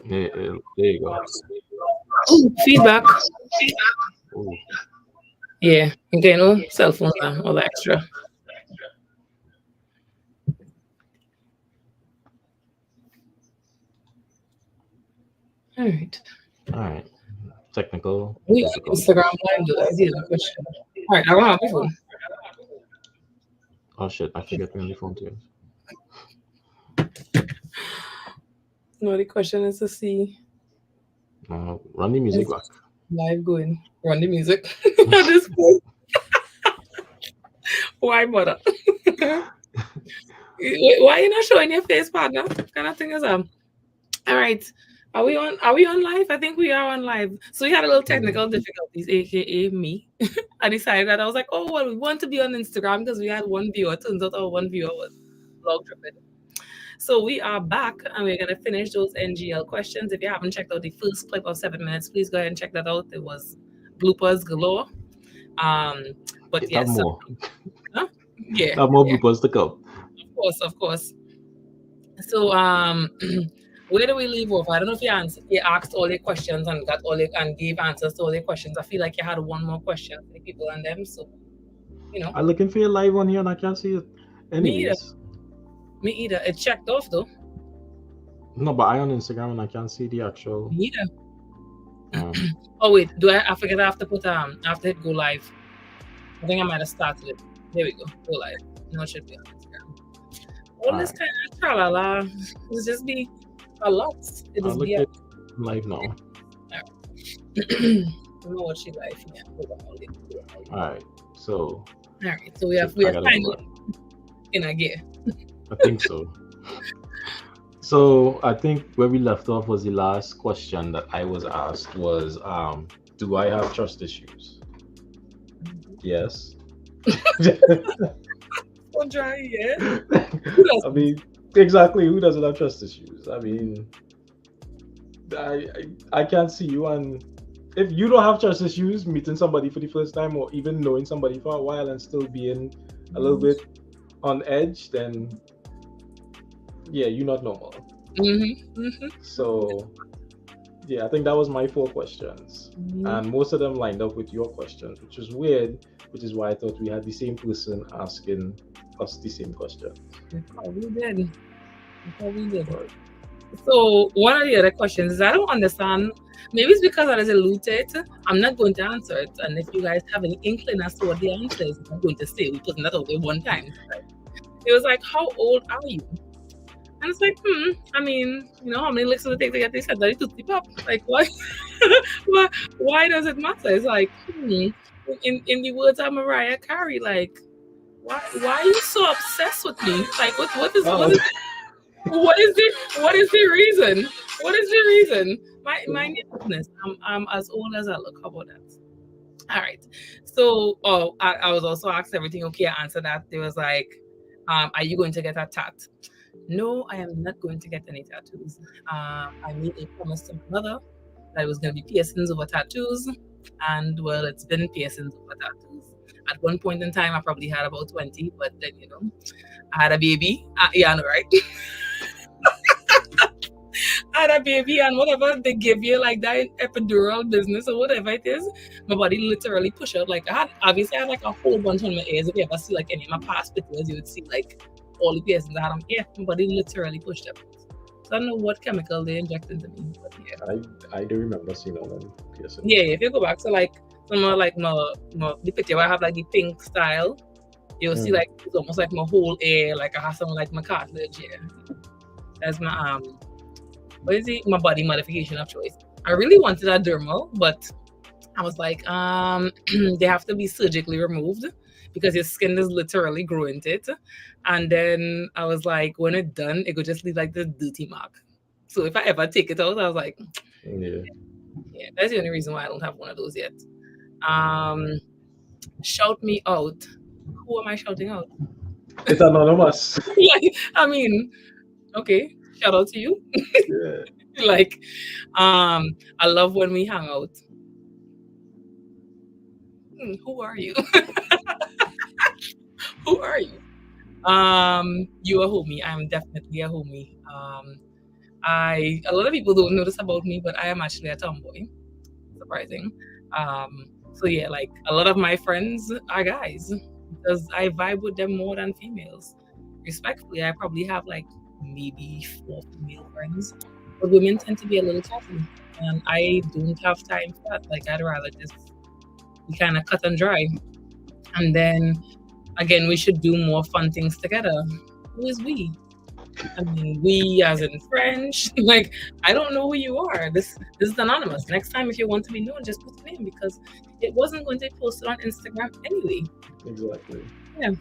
There you go. Feedback. Ooh, Yeah. Okay, no cell phone now, all the extra. All right. all right. Technical We on difficulties. Instagram live though. I see the question. All right, I don't have my phone. Oh shit! I forget me on the phone too. No, the question is to see Run the music is back. live going. Run the music at this point. Why bother? Why you not showing your face, partner? Kind of thing is all right. Are we on live? I think we are on live. So we had a little Hmm. technical difficulties, aka me. I decided that I was like, oh well, we want to be on Instagram because we had one viewer. Turns out our one viewer was log tripping. So we are back and we're gonna finish those NGL questions. If you haven't checked out the first clip of 7 minutes, please go ahead and check that out. It was bloopers galore. Um, but Have yes, more. huh? Yeah, Have more yeah, bloopers to come. of course, of course. So where do we leave off? I don't know if you asked all your questions and got all your, and gave answers to all your questions. I feel like you had one more question for the people and them. So you know, I'm looking for your live on here and I can't see it. me either. Anyways, Me either. It checked off though. no, but I on Instagram and I can't see the actual. Me either. Uh, Oh wait, do I forget I have to put I have to hit go live. I think I might have started it. There we go. Go live. No, it should be on Instagram. All all this right. kind of tralala. It's just be a lot. It I'll is look be a at live now. I don't know what she like. Yeah, hold on, hold it. All right. So All right, so we I have gotta go finally back. in a gear. I think so. So I think where we left off was the last question that I was asked was, do I have trust issues? Yes. So dry, yeah. Who I doesn't? mean, exactly. Who doesn't have trust issues? I mean, I can't see you. And if you don't have trust issues, meeting somebody for the first time or even knowing somebody for a while and still being a little bit on edge, then yeah, you're not normal. So yeah, I think that was my four questions, Mm-hmm. and most of them lined up with your questions, which was weird. Which is why I thought we had the same person asking us the same questions. We probably did. We probably did. But So one of the other questions is I don't understand. Maybe it's because I was alluded. I'm not going to answer it. And if you guys have any inkling as to what the answer is, I'm going to say we put that out there one time. Right? It was like, how old are you? And it's like, I mean, how many licks does it take to get this head ready to tip up? Like, why? why does it matter? It's like, in the words of Mariah Carey, like, why are you so obsessed with me? Like, oh, what is the reason? What is the reason? My business. I'm as old as I look. How about that? All right. So, I was also asked everything okay. I answered that. There was like, are you going to get a tat? No, I am not going to get any tattoos. I made a promise to my mother that it was going to be piercings over tattoos, and well, it's been piercings over tattoos. At one point in time, I probably had about 20, but then I had a baby. Yeah, I know, right? I had a baby, and whatever they give you, like that epidural business or whatever it is, my body literally pushed out. Like obviously, I had like a whole bunch on my ears. If you ever see like any of my past pictures, you would see like all the piercings I had on my ear. My body literally pushed up. So I don't know what chemical they injected into me, but yeah. I do remember seeing all them piercings. Yeah, if you go back to like some of like my the picture where I have like the pink style, you'll see like it's almost like my whole ear, like I have some like my cartilage here. That's my what is it? My body modification of choice. I really wanted a dermal, but I was like, they have to be surgically removed because your skin is literally growing it. And then I was like, when it's done, it could just leave like this dirty mark. So if I ever take it out, I was like, Yeah. yeah, that's the only reason why I don't have one of those yet. Um, shout me out. Who am I shouting out? It's anonymous. Like, I mean, okay, shout out to you. Yeah. Like, I love when we hang out. Who are you? Who are you? You a homie. I'm definitely a homie. A lot of people don't know this about me, but I am actually a tomboy. Surprising. So yeah, like a lot of my friends are guys because I vibe with them more than females. Respectfully, I probably have like maybe 4 female friends, but women tend to be a little catty, and I don't have time for that. Like I'd rather just be kind of cut and dry, and then again, we should do more fun things together. Who is we? I mean, we as in French. Like, I don't know who you are. This is anonymous. Next time, if you want to be known, just put your name because it wasn't going to be posted on Instagram anyway. Exactly. Yeah.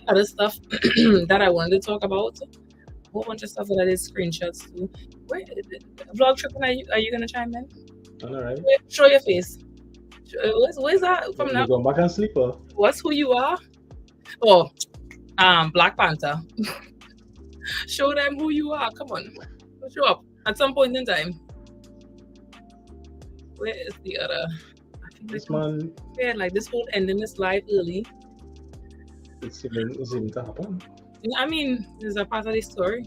Other stuff that I wanted to talk about. A whole bunch of stuff that I did screenshots to. Where vlog tripping? Are you gonna chime in? All right. Show your face. Where's that from now? Go back and sleep. What's who you are? Oh, Black Panther. Show them who you are. Come on. Show up at some point in time. Where is the other? I think This man. Yeah, like this whole ending this live early. It's even to happen. I mean, there's a part of the story.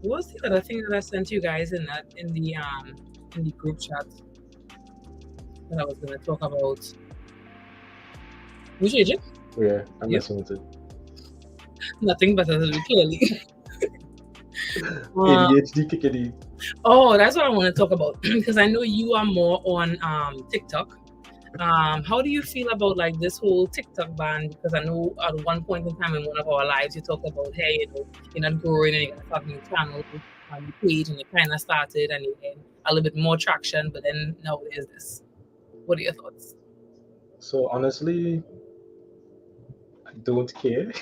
What's the other thing that I sent you guys in the group chat that I was gonna talk about? Which agent? Yeah, I'm messing with it. Nothing better to do, clearly. ADHD kicking in. Oh, that's what I want to talk about because I know you are more on TikTok. How do you feel about like this whole TikTok ban? Because I know at one point in time in one of our lives you talked about, hey, you know, you're not growing and you're gonna start a new channel on your page, and you kind of started and you get a little bit more traction, but then now there's this. What are your thoughts? So honestly, I don't care.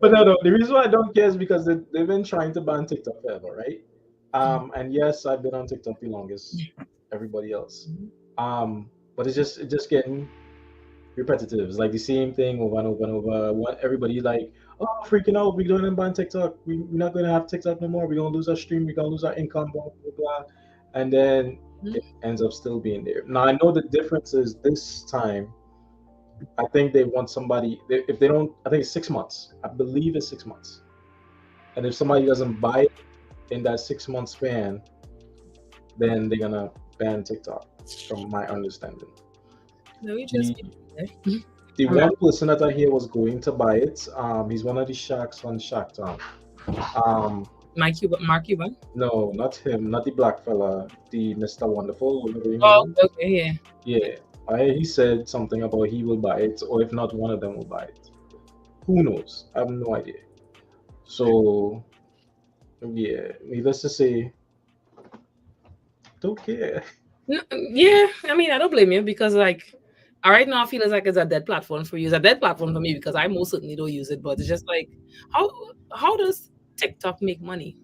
But no, the reason why I don't care is because they've been trying to ban TikTok forever, right? And yes, I've been on TikTok the longest, everybody else. But it's just getting repetitive. It's like the same thing over and over and over. What everybody like, oh, freaking out, we're going to ban TikTok. We're not going to have TikTok no more. We're going to lose our stream. We're going to lose our income, blah, blah, blah. And then it ends up still being there. Now, I know the difference is this time, I think they want somebody, if they don't, I think it's 6 months. I believe it's 6 months. And if somebody doesn't buy it in that 6 month span, then they're going to ban TikTok, from my understanding. No, you just the one person that I hear was going to buy it. He's one of the sharks on Shark Tank. Mark Cuban? No, not him, not the black fella, the Mr. Wonderful. Oh, okay, yeah. He said something about he will buy it, or if not, one of them will buy it. Who knows? I have no idea. So, yeah, needless to say, don't care. No, yeah, I mean, I don't blame you because, like, right now I feel like it's a dead platform for you. It's a dead platform for me because I most certainly don't use it. But it's just like, how does TikTok make money?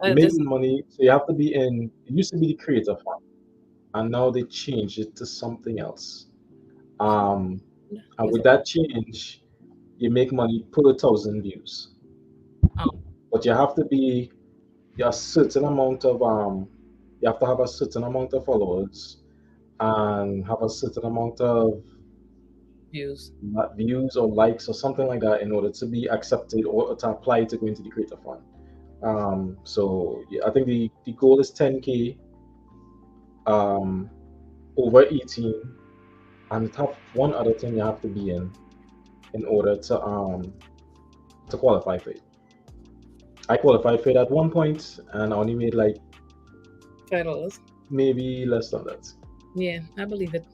Making money, so you have to be in. It used to be the creator fund, and now they changed it to something else. And with that change, you make money per 1,000 views. But you have to be a certain amount of you have to have a certain amount of followers and have a certain amount of views or likes or something like that in order to be accepted or to apply to go into the creator fund. So yeah, I think the goal is 10K over 18, and have one other thing you have to be in order to qualify for it. I qualified for it at one point and I only made like $5, maybe less than that. Yeah, I believe it.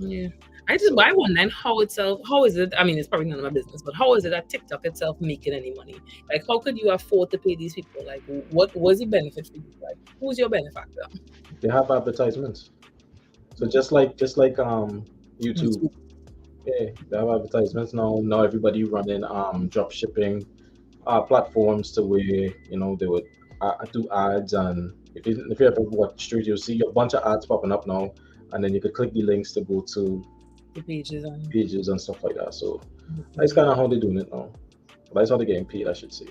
Yeah. I just buy one. Then how is it? I mean, it's probably none of my business, but how is it that TikTok itself making any money? Like, how could you afford to pay these people? Like, what was the benefit for you? Like, who's your benefactor? They have advertisements. So just like YouTube. Yeah, they have advertisements now. Now everybody running drop shipping platforms to where, you know, they would do ads, and if you ever watch Street, you'll see a bunch of ads popping up now, and then you could click the links to go to the pages and stuff like that. So that's kind of how they're doing it now. That's how they're getting paid, I should say.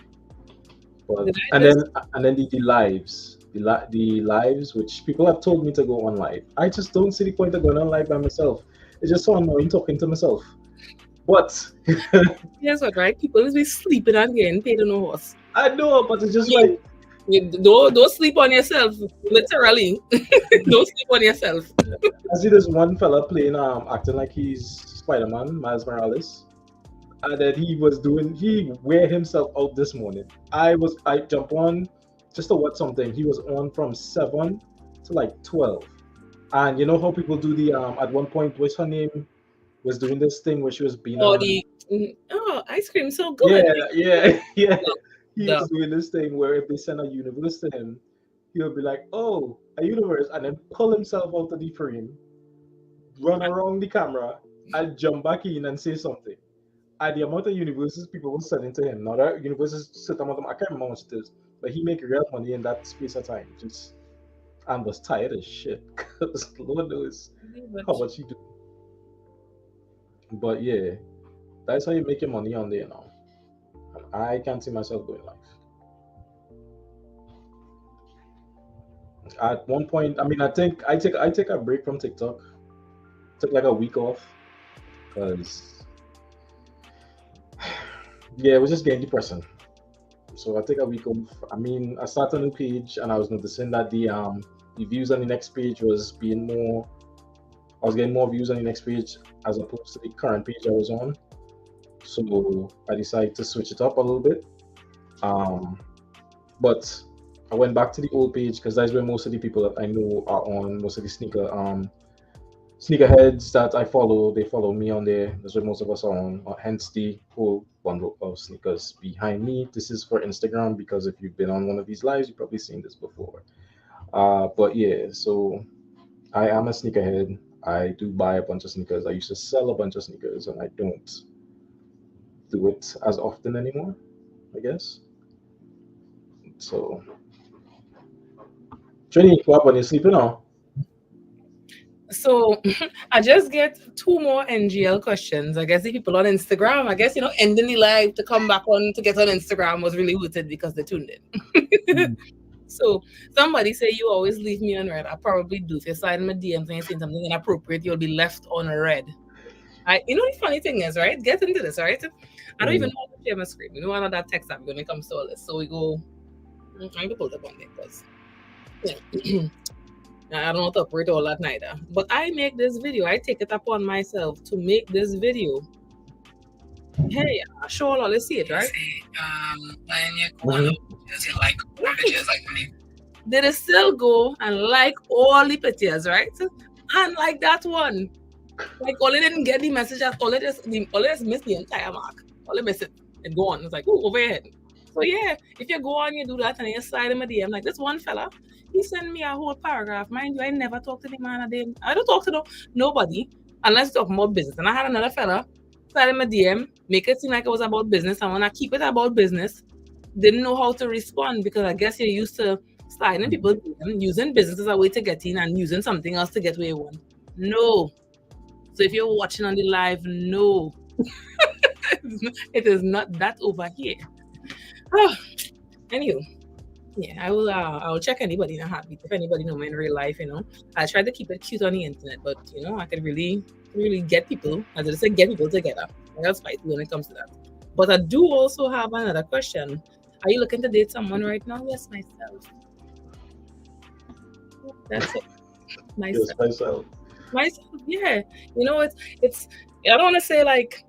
But and then the lives, the lives, which people have told me to go on live. I just don't see the point of going on live by myself. It's just so annoying talking to myself. But Guess what, right? People will be sleeping and getting paid on a horse. I know, but it's just You, like don't sleep on yourself, literally. Don't sleep on yourself. I see this one fella playing acting like he's Spider-Man, Miles Morales. And then he wear himself out this morning. I jump on just to watch something. He was on from 7 to like 12. And you know how people do the at one point what's her name was doing this thing where she was being Or ice cream so good. yeah. He The was doing this thing where if they send a universe to him, he'll be like, "Oh, a universe," and then pull himself out of the frame, run around the camera, and jump back in and say something. And the amount of universes people were sending to him. Now that universes set amount of I can't remember how much it is, but he make real money in that space of time. Just and was tired as shit because Lord knows how much he do. But yeah, that's how you make your money on there now. And I can't see myself doing life. At one point, I mean, I think I take a break from TikTok. Took like a week off because yeah, it was just getting depressing. So I take a week off. I mean, I started a new page and I was noticing that the views on the next page was being more. I was getting more views on the next page as opposed to the current page I was on. So I decided to switch it up a little bit. Um, but I went back to the old page because that's where most of the people that I know are on. Most of the sneakerheads that I follow, they follow me on there. That's where most of us are on. Hence the whole bundle of sneakers behind me. This is for Instagram because if you've been on one of these lives, you've probably seen this before. But yeah, so I am a sneakerhead. I do buy a bunch of sneakers. I used to sell a bunch of sneakers, and I don't do it as often anymore, I guess. So, Trini, what happened? You sleeping now? So I just get two more NGL questions. I guess the people on Instagram, I guess, ending the live to come back on to get on Instagram was really worth it because they tuned in. So somebody say you always leave me on red. I probably do. If you're sliding my DMs and you're saying something inappropriate, you'll be left on red. The funny thing is, right? Get into this, right? I don't even know how to share my screen. We know how that text app when it comes to all this. So we go. I'm trying to pull it up on there because I don't know how to operate all that neither. But I make this video. I take it upon myself to make this video. Hey, sure, let's see it, right? Did it still go and like all the pictures, right? And like that one. Like all it didn't get the message at all. It just missed the entire mark. All it missed it. It go on. It's like, over your head. So yeah, if you go on, you do that and you slide him a DM. Like this one fella, he sent me a whole paragraph. Mind you, I never talk to the man a day. I don't talk to nobody unless talk about business. And I had another fella slide him a DM, make it seem like it was about business. And when I keep it about business, didn't know how to respond because I guess you're used to sliding people using business as a way to get in and using something else to get where you want. No. So if you're watching on the live, no. It is not that over here. Anywho, yeah, I will check anybody in a heartbeat if anybody know me in real life. I try to keep it cute on the internet, but I can really get people, as I said, get people together. That's fight when it comes to that. But I do also have another question. Are you looking to date someone right now? Yes, myself. That's it. Yes, myself. Myself, yeah. It's I don't want to say like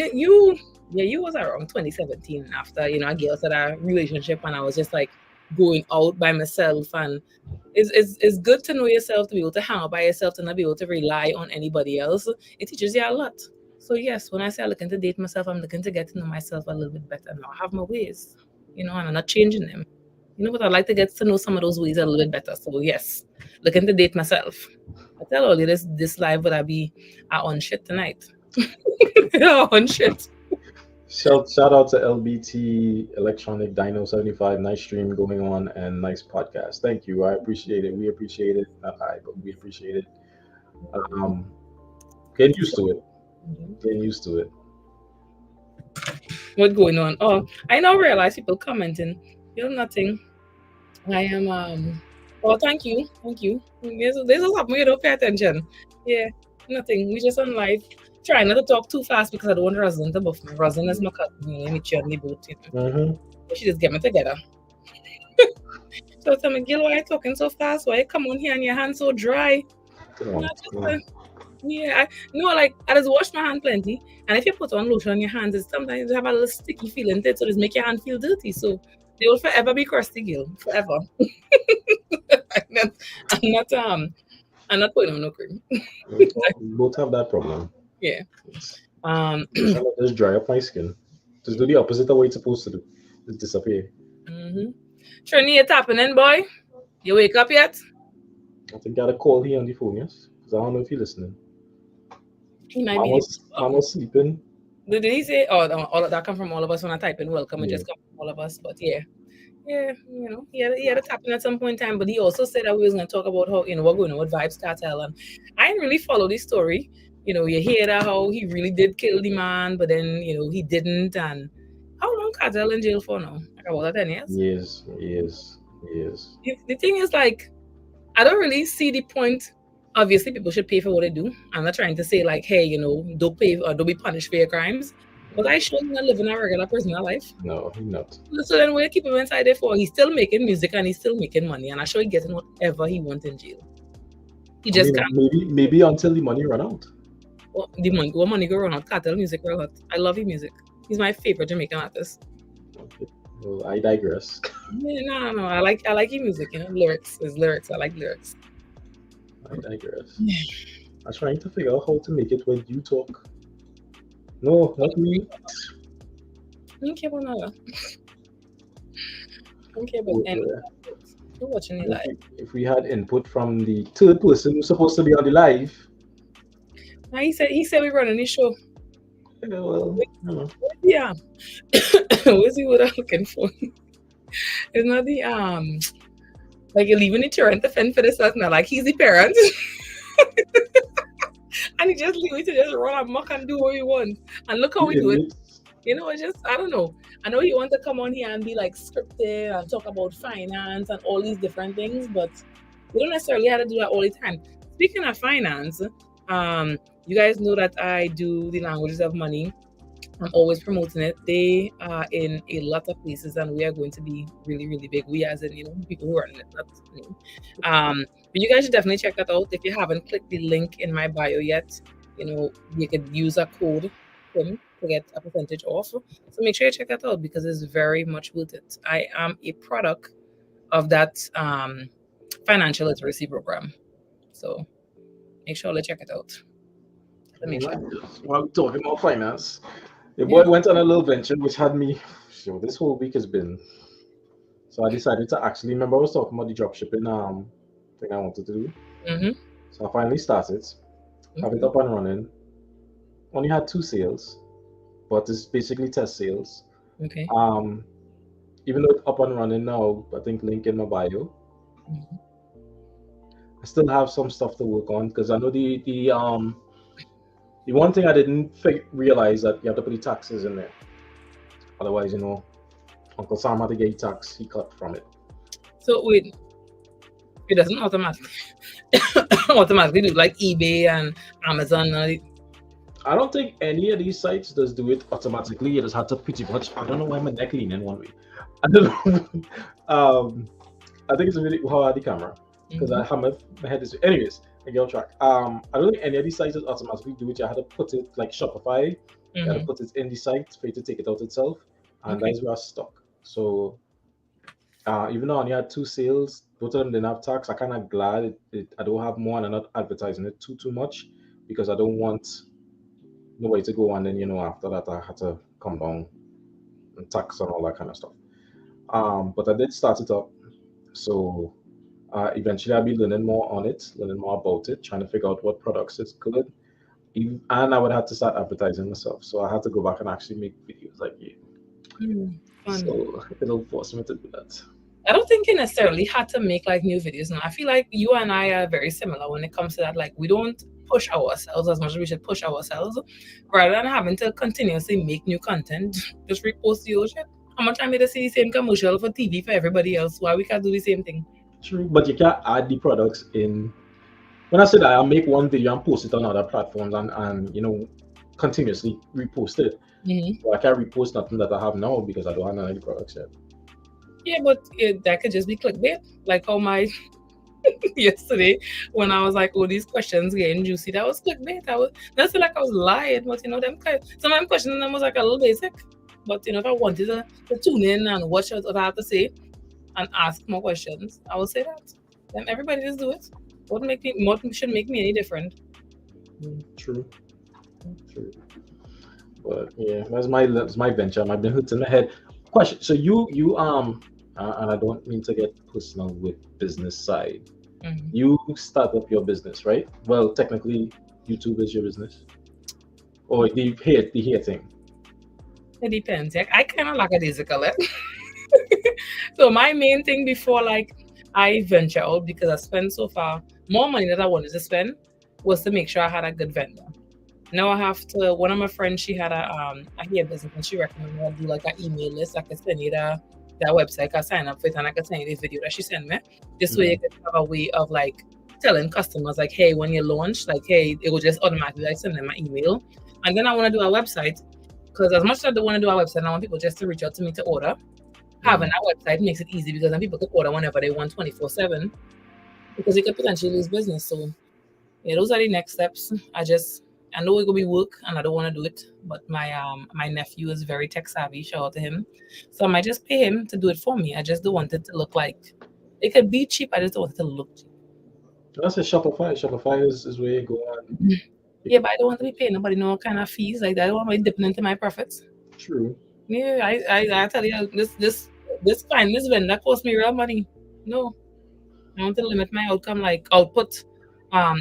you was around 2017 after I get out of that relationship and I was just like going out by myself, and it's good to know yourself, to be able to hang out by yourself, to not be able to rely on anybody else. It teaches you a lot. So yes, when I say I'm looking to date myself, I'm looking to get to know myself a little bit better. Now I have my ways, and I'm not changing them. But I'd like to get to know some of those ways a little bit better. So yes, looking to date myself. I tell all you this live would I be on shit tonight. On shit. Shout out to LBT Electronic Dino 75. Nice stream going on and nice podcast. Thank you. I appreciate it. We appreciate it. Not I, but we appreciate it. Getting used to it. Getting used to it. What's going on? Oh, I now realize people commenting. Nothing. I am oh, thank you. This is something you don't pay attention. Yeah, nothing. We just on live. try not to talk too fast because I don't want Roslyn to buff me. Roslyn is my cousin, you know, me and me both, you know. She just get me together. So tell me, Gil, why are you talking so fast? Why you come on here and your hands so dry? Yeah, like I just wash my hand plenty, and if you put on lotion on your hands, it's sometimes you have a little sticky feeling to it, so just make your hand feel dirty. So they will forever be crusty, Gil, forever. I'm not putting on no cream. We both have that problem. Yeah. Just dry up my skin. Just do the opposite of what you're supposed to do. Just disappear. Trini, you tapping in, boy? You wake up yet? I think I got a call here on the phone, yes? Because I don't know if you're listening. I was sleeping. Did he say, all of that come from all of us when I type in welcome? It just come from all of us. But yeah, you know, he had a tapping at some point in time. But he also said that we was going to talk about how, you know, we're going on with Vybz Kartel. And I didn't really follow this story. You know, you hear that how he really did kill the man, but then, you know, he didn't. And how long Kartel in jail for now? Like about 10 years? Yes. The thing is, like, I don't really see the point. Obviously, people should pay for what they do. I'm not trying to say, like, hey, you know, don't pay or don't be punished for your crimes. But I sure not living a regular personal life. No, he's not. So then we'll keep him inside there for. He's still making music and he's still making money. And I'm sure he's getting whatever he wants in jail. He just can't. Maybe until the money run out. What money go run out? Kartel music run out. I love his music. He's my favorite Jamaican artist. Okay. Well, I digress. Yeah, no. I like his music, you know. His lyrics. I like lyrics. I digress. I'm trying to figure out how to make it when you talk. No, not me. Okay, but no. Okay, but you're watching it live. If we had input from the third person who's supposed to be on the live. He said we're running this show. Yeah, well, yeah. What's he what I'm looking for? It's not the like you're leaving the children to fend for themselves now. Like he's the parent. And he just leave me to just run amok and do what he wants. And look how we do it. You know, it's just, I don't know. I know you want to come on here and be like scripted and talk about finance and all these different things, but you don't necessarily have to do that all the time. Speaking of finance, you guys know that I do the Languages of Money. I'm always promoting it. They are in a lot of places and we are going to be really, really big. We as in, you know, people who are in it, not me. But you guys should definitely check that out. If you haven't clicked the link in my bio yet, you know, you could use a code to get a percentage off. So make sure you check that out because it's very much worth it. I am a product of that financial literacy program. So make sure to check it out. While we're talking about finance, the boy went on a little venture which had me, this whole week has been, so I decided to actually, remember I was talking about the dropshipping thing I wanted to do. So I finally started, have it up and running. Only had 2 sales, but it's basically test sales. Okay. Even though it's up and running now, I think link in my bio. I still have some stuff to work on because I know the one thing I didn't realize that you have to put the taxes in there. Otherwise, you know, Uncle Sam had to get tax he cut from it. So wait, it doesn't automatically do like eBay and Amazon. I don't think any of these sites does do it automatically. You just have to pretty much. I don't know why my neck leaning one way. I don't know. I think it's really how I had the camera because I have my head this way. Anyways, I get on track. I don't think any of these sites automatically do it. You had to put it like Shopify. You had to put it in the site for you to take it out itself, and that's where I stuck. So even though I only had 2 sales, both of them didn't have tax. I'm kind of glad I don't have more and I'm not advertising it too much because I don't want nobody to go and then, you know, after that I had to come down and tax and all that kind of stuff. But I did start it up. So eventually I'll be learning more on it, learning more about it, trying to figure out what products it's good. And I would have to start advertising myself. So I had to go back and actually make videos like you. So it'll force me to do that. I don't think you necessarily had to make like new videos now. I feel like you and I are very similar when it comes to that. Like we don't push ourselves as much as we should push ourselves. Rather than having to continuously make new content, just repost the old shit. How much time did I see the same commercial for TV for everybody else? Why we can't do the same thing? True, but you can't add the products in. When I say that, I'll make one video and post it on other platforms and you know, continuously repost it. Mm-hmm. So I can't repost nothing that I have now because I don't have none of the products yet. Yeah, but that could just be clickbait. Like how my yesterday when I was like, "Oh, these questions getting juicy," that was clickbait. That's like I was lying, but some of them questions them was like a little basic. But if I wanted to tune in and watch what I have to say and ask more questions, I will say that. Then everybody just do it. What should make me any different? True. But yeah, that's my venture. I've been hit in the head. Question. So you and I don't mean to get personal with business side. Mm-hmm. You start up your business, right? Well, technically, YouTube is your business, or the hair thing. It depends. I kind of like a musical. So my main thing before I venture out, because I spent so far more money that I wanted to spend, was to make sure I had a good vendor. Now I have to. One of my friends, she had a hair business, and she recommended I do like an email list. I could send you that website. I sign up for it, and I could send you the video that she sent me. This way, you could have a way of like telling customers like, hey, when you launch, like, hey, it will just automatically like send them my email. And then I want to do a website, because as much as I do want to do a website, I want people just to reach out to me to order. Having a website makes it easy, because then people could order whenever they want 24/7, because you could potentially lose business. So yeah, those are the next steps. I know it's gonna be work and I don't want to do it, but my nephew is very tech savvy. Shout out to him. So I might just pay him to do it for me. I just don't want it to look like it could be cheap. I just don't want it to look cheap. That's a Shopify. Shopify is where you go on. Yeah, but I don't want to be paying nobody no kind of fees like that. I don't want to be dipping into my profits. True. Yeah, I tell you, this vendor cost me real money. No, I want to limit my output,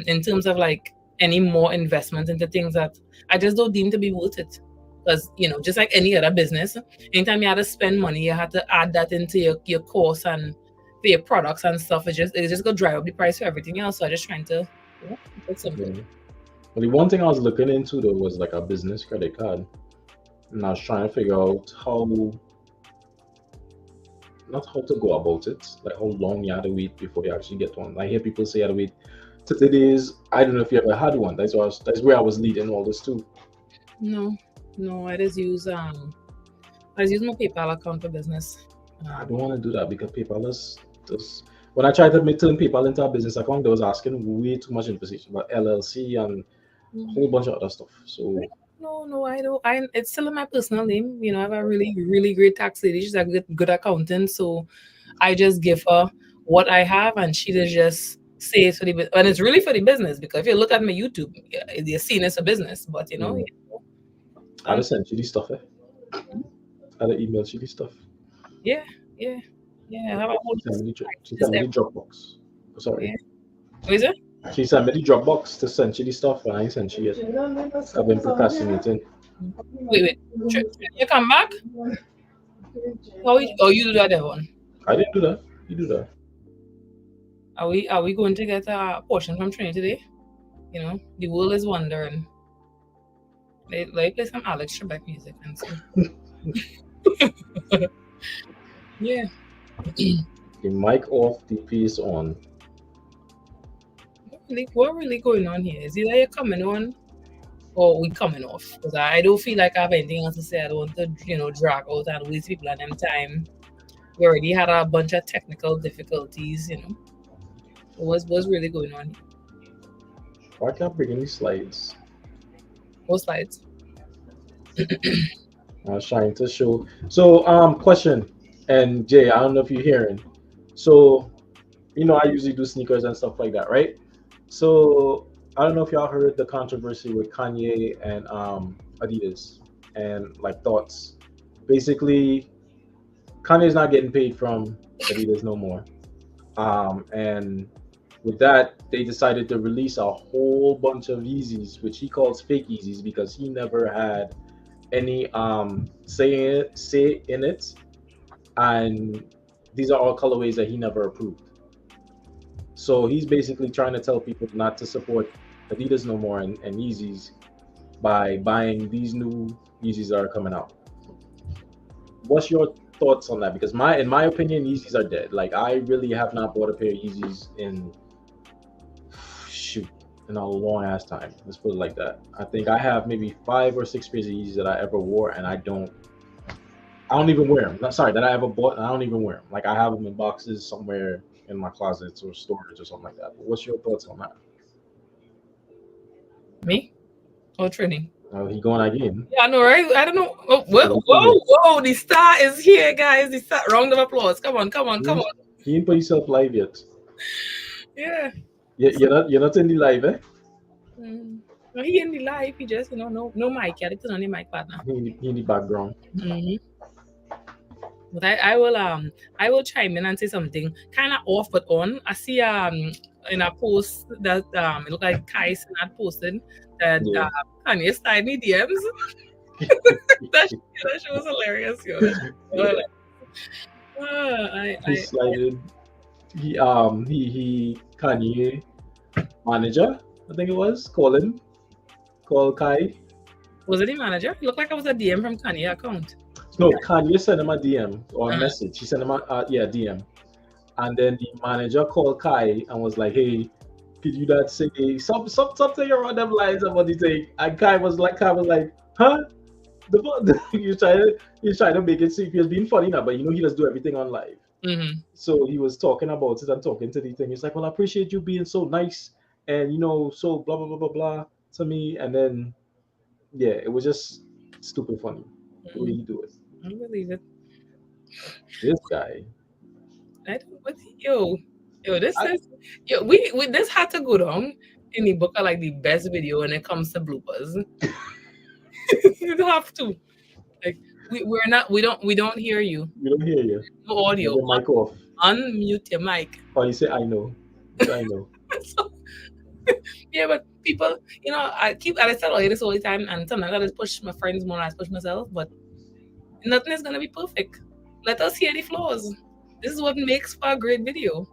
in terms of like any more investment into things that I just don't deem to be worth it. Because just like any other business, anytime you had to spend money, you had to add that into your cost and for your products and stuff. It's just gonna drive up the price for everything else. So I'm just trying to put something. Yeah. Well, the one thing I was looking into though was like a business credit card, and I was trying to figure out not how to go about it, like how long you had to wait before you actually get one. I hear people say you had to wait 30 days. I don't know if you ever had one. That's where I was leading all this too. No, I just use my PayPal account for business. I don't want to do that because PayPal is when I tried to turn PayPal into a business account, they was asking way too much information about LLC and a whole bunch of other stuff. So no, I don't. It's still in my personal name. I have a really, really great tax lady. She's a good accountant. So I just give her what I have, and she just say it's for the business. And it's really for the business, because if you look at my YouTube, you're seeing it's a business. But I just sent you the stuff. I had email you the stuff. Yeah. How about she sent me the Dropbox. Sorry. Yeah. What is it? She sent me the Dropbox to send you the stuff, and I ain't sent you yet. I've been procrastinating. Wait. You come back? Oh, you do that one? I didn't do that. You do that. Are we going to get a portion from Trinity today? The world is wondering. Let me play some Alex Trebek music and see. Yeah. The mic off, the piece on. What really going on here? Is either you're coming on or we coming off? Because I don't feel like I have anything else to say. I don't want to, drag out and waste people and them time. We already had a bunch of technical difficulties, What's really going on here? Why can't I bring any slides? What slides? I was trying to show. So, question, and Jay, I don't know if you're hearing. So, I usually do sneakers and stuff like that, right? So, I don't know if y'all heard the controversy with Kanye and Adidas and like thoughts. Basically, Kanye's not getting paid from Adidas no more. And with that, they decided to release a whole bunch of Yeezys, which he calls fake Yeezys, because he never had any say in it, and these are all colorways that he never approved. So he's basically trying to tell people not to support Adidas no more and Yeezys by buying these new Yeezys that are coming out. What's your thoughts on that? Because in my opinion, Yeezys are dead. Like, I really have not bought a pair of Yeezys in in a long ass time. Let's put it like that. I think I have maybe 5 or 6 pairs of Yeezys that I ever wore, and I don't even wear them. Not sorry that I ever bought, and I don't even wear them. Like I have them in boxes somewhere in my closets or storage or something like that. But what's your thoughts on that? Me or Trini? He going again. Yeah, I know, right? I don't know. Oh, whoa! The star is here, guys. The star. Round of applause. Come on. He didn't put himself live yet. Yeah. You're not in the live, eh? No, he in the live. He just no mic. Yeah, it's on the mic partner. He in the background. Mm-hmm. But I will chime in and say something kind of off but on. I see in a post that it looked like Kai had posted that Kanye started me DMs. that shit was hilarious, yo. He slided. He Kanye manager, I think it was, called Kai. Was it the manager? It looked like it was a DM from Kanye account. No, Kanye sent him a DM or a message. He sent him a DM. And then the manager called Kai and was like, "Hey, could you not say something around them lines about the thing?" And Kai was like, "Huh? He's trying to make it seem he was being funny now, but he does do everything on live." Mm-hmm. So he was talking about it and talking to the thing. He's like, "Well, I appreciate you being so nice and so blah blah blah blah blah to me." And then it was just stupid funny. The way he do it. I believe it. This guy. We this had to go down in the book of like the best video when it comes to bloopers. You have to. Like we don't hear you. We don't hear you. No audio. Your mic off. Unmute your mic. Oh, you say I know. I know. Yeah, but people, I tell you this all the time, and sometimes I just push my friends more than I push myself, but nothing is gonna be perfect. Let us hear the flaws. This is what makes for a great video.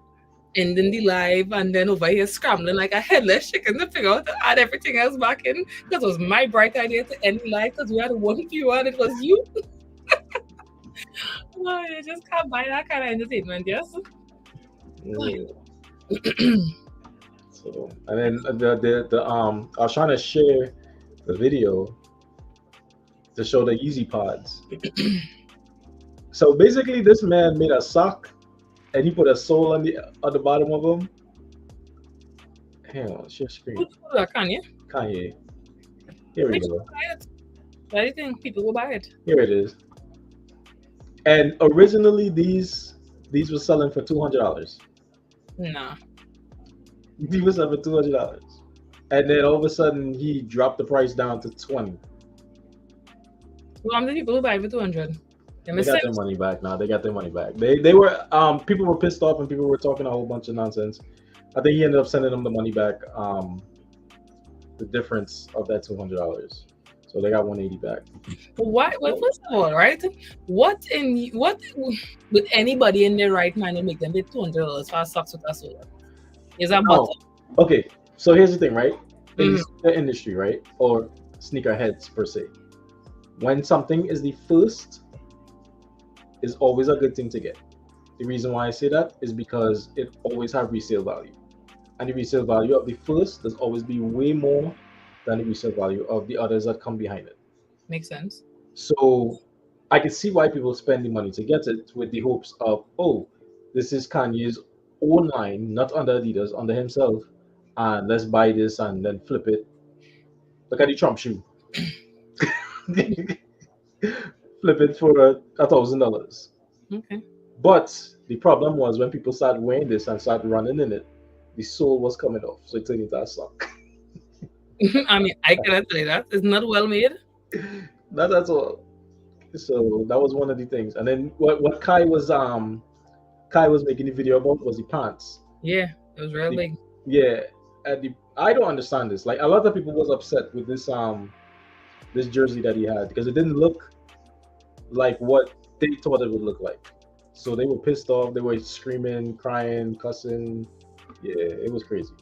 Ending the live and then over here scrambling like a headless chicken to figure out to add everything else back in. Because it was my bright idea to end the live because we had one viewer and it was you. No, you just can't buy that kind of entertainment, yes? So, and then the I was trying to share the video to show the Yeezy pods. So basically, this man made a sock, and he put a sole on the bottom of them. Hang on, share screen. Who's that, Kanye? Kanye. Here we go. Why do you think people will buy it? Here it is. And originally, these were selling for $200. Nah. He was selling for $200, and then all of a sudden he dropped the price down to $20. Well, how many people will buy it for $200? They got their money back now. They got their money back. They were people were pissed off and people were talking a whole bunch of nonsense. I think he ended up sending them the money back. The difference of that $200. So they got $180 back. Why? Well, first of all, right? What would anybody in their right mind to make them pay $200 for socks with a sole? Is that bottom? Okay. So here's the thing, right? In the industry, right, or sneakerheads per se, when something is the first, is always a good thing to get. The reason why I say that is because it always has resale value, and the resale value of the first does always be way more than the resale value of the others that come behind it. Makes sense. So I can see why people spend the money to get it with the hopes of, oh, this is Kanye's own line, not under Adidas, under himself, and let's buy this and then flip it. Look at the Trump shoe. Flip it for $1,000. Okay. But the problem was when people started wearing this and started running in it, the sole was coming off, so it turned into a sock. I mean, I cannot say that. It's not well made. Not at all. So that was one of the things. And then what Kai was making a video about was the pants. Yeah, it was real big. Yeah. I don't understand this. Like a lot of people was upset with this this jersey that he had because it didn't look like what they thought it would look like. So they were pissed off. They were screaming, crying, cussing. Yeah, it was crazy.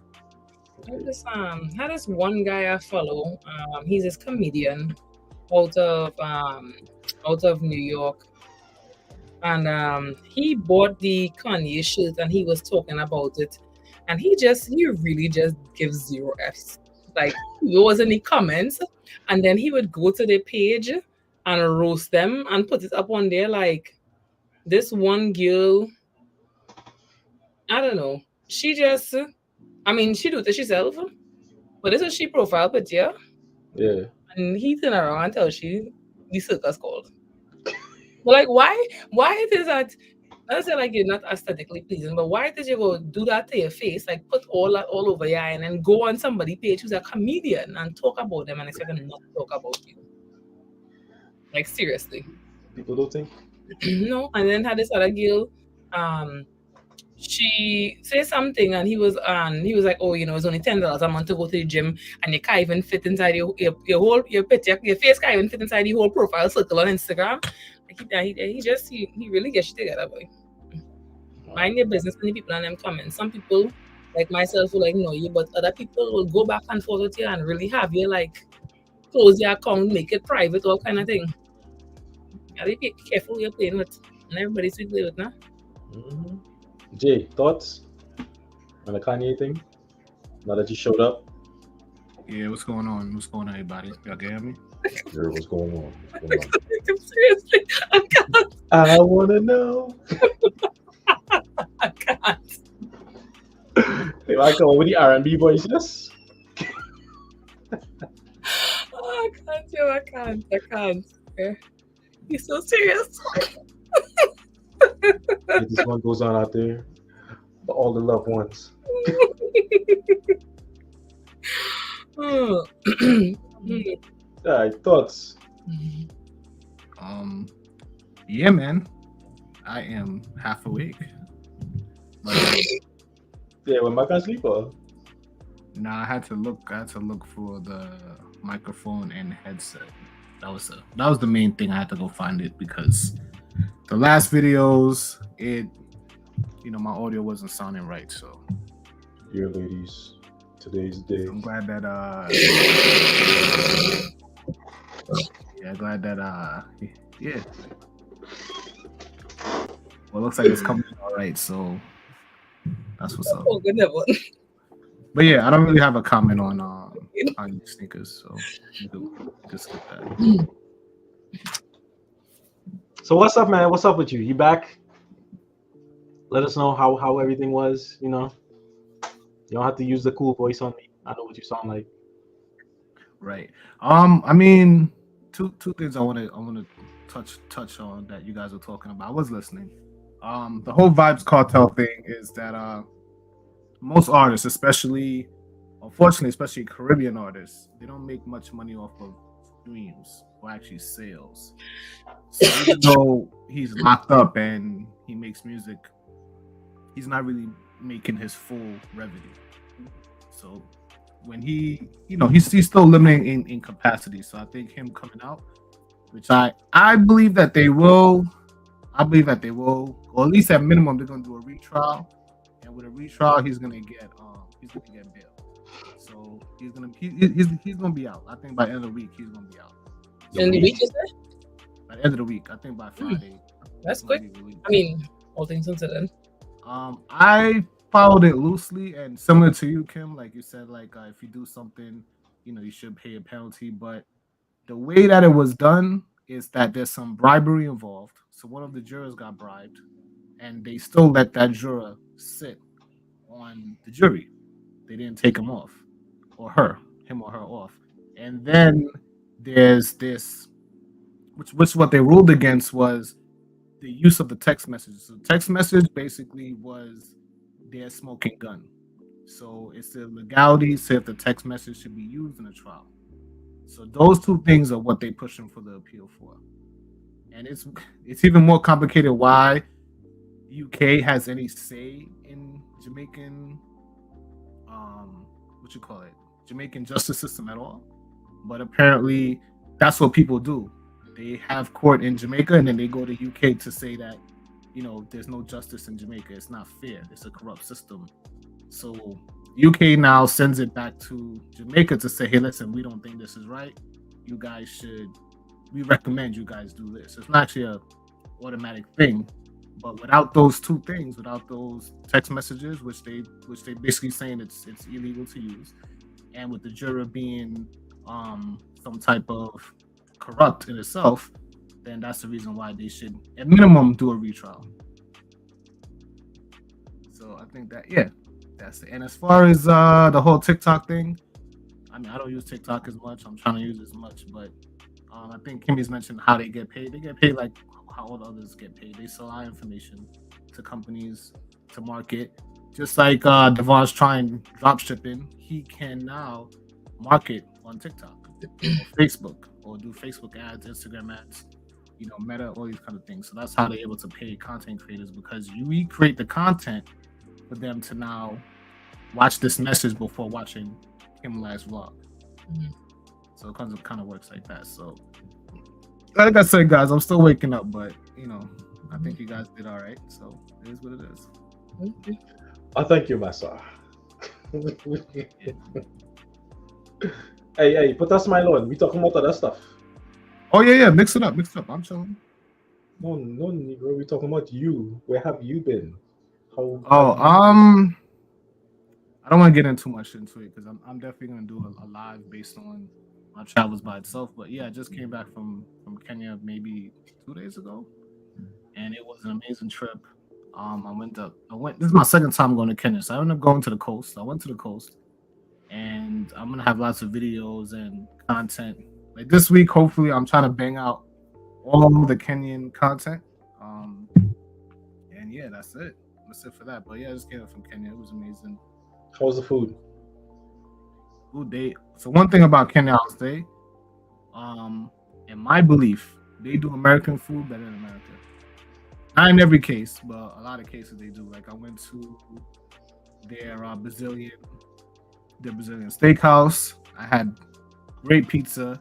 Had this one guy I follow. He's this comedian out of New York, and he bought the Kanye shirt and he was talking about it. and he really just gives zero F's. Like, there was any comments, and then he would go to the page and roast them and put it up on there. Like, this one girl, I don't know, she just, I mean, she do it to herself, but this is she profile picture, Yeah. and he turn around and tell she the circus called. But like, why it is that? I say like you're not aesthetically pleasing, but why did you go do that to your face? Like, put all that all over your eye and then go on somebody's page who's a comedian and talk about them and expect them not to talk about you. Like, seriously. People don't think. No. And then had this other girl, she said something and he was like, oh, you know, it's only $10 a month to go to the gym and you can't even fit inside your whole your picture, your face can't even fit inside the whole profile circle on Instagram. Like, he really gets you together, boy. Mind your business when the people on them comments. Some people like myself will like know you, but other people will go back and forth with you and really have you like close your account, make it private, all kind of thing. You gotta be careful who you're playing with, and everybody's to play with now. Mm-hmm. Jay, thoughts on the Kanye thing? Now that you showed up? Yeah, what's going on? What's going on, everybody? Y'all can hear me? Sure, what's going on? Seriously, I can't. I wanna know. I can't. Hey, I come with the R&B voices. Oh, I can't, Joe. I can't. Yeah. He's so serious. This one goes on out there for all the loved ones. Oh. All right, thoughts? Yeah, man. I am half awake. But, Yeah, when Mike can sleep or? nah, I had to look for the microphone and headset. That was the main thing. I had to go find it because the last videos, my audio wasn't sounding right. So, Dear ladies, today's day. I'm glad that yeah. Well, it looks like it's coming all right. So that's what's up. Oh, good one. But yeah, I don't really have a comment on sneakers, so you can skip that. So what's up, man? What's up with you? You back? Let us know how everything was. You know, you don't have to use the cool voice on me. I know what you sound like. Right. I mean, two things I want to touch on that you guys were talking about. I was listening. The whole Vybz Kartel thing is that most artists, especially Caribbean artists, they don't make much money off of streams or actually sales. So even though he's locked up and he makes music, he's not really making his full revenue. So when he's still limiting in capacity. So I think him coming out, which I believe that they will. I believe that they will, or at least at minimum, they're gonna do a retrial, and with a retrial, he's gonna get bail. So he's gonna be out. I think by the end of the week, he's gonna be out. In the week, is that? By the end of the week, I think by Friday. That's quick. I mean, all things considered. I followed it loosely and similar to you, Kim. Like you said, if you do something, you should pay a penalty. But the way that it was done is that there's some bribery involved. So one of the jurors got bribed, and they still let that juror sit on the jury. They didn't take him off, or him or her off. And then there's this, which what they ruled against was the use of the text message. So text message basically was their smoking gun. So it's the legality, say if the text message should be used in a trial. So those two things are what they're pushing for the appeal for. And it's even more complicated why UK has any say in Jamaican Jamaican justice system at all. But apparently that's what people do. They have court in Jamaica and then they go to UK to say that, there's no justice in Jamaica. It's not fair. It's a corrupt system. So UK now sends it back to Jamaica to say, hey, listen, we don't think this is right. We recommend you guys do this. It's not actually a automatic thing. But without those two things, without those text messages, which they basically saying it's illegal to use, and with the juror being some type of corrupt in itself, then that's the reason why they should at minimum do a retrial. So I think that that's it. And as far as the whole TikTok thing, I mean I don't use TikTok as much. I'm trying to use it as much, but I think Kimmy's mentioned how they get paid. They get paid like how all the others get paid. They sell our information to companies to market. Just like Devon's trying drop shipping, he can now market on TikTok or Facebook or do Facebook ads, Instagram ads, Meta, all these kind of things. So that's how they're able to pay content creators, because you recreate the content for them to now watch this message before watching Kim Live's vlog. Mm-hmm. So it kind of works like that. So like I said, guys, I'm still waking up, but I think you guys did all right. So it is what it is. I thank you, Massa. Hey, put a smile on. We talking about other stuff. Oh yeah, mix it up. I'm chilling. No, Negro. We talking about you. Where have you been? I don't want to get in too much into it because I'm definitely gonna do a live based on my travels by itself. But yeah, I just came back from Kenya maybe 2 days ago, and it was an amazing trip. This is my second time going to Kenya, so I ended up going to the coast. I went to the coast, and I'm gonna have lots of videos and content. Like this week, hopefully, I'm trying to bang out all the Kenyan content. And yeah, that's it. That's it for that. But yeah, I just came up from Kenya. It was amazing. How was the food? So one thing about Kenya, I'll say, in my belief, they do American food better than America. Not in every case, but a lot of cases they do. Like I went to their Brazilian steakhouse. I had great pizza,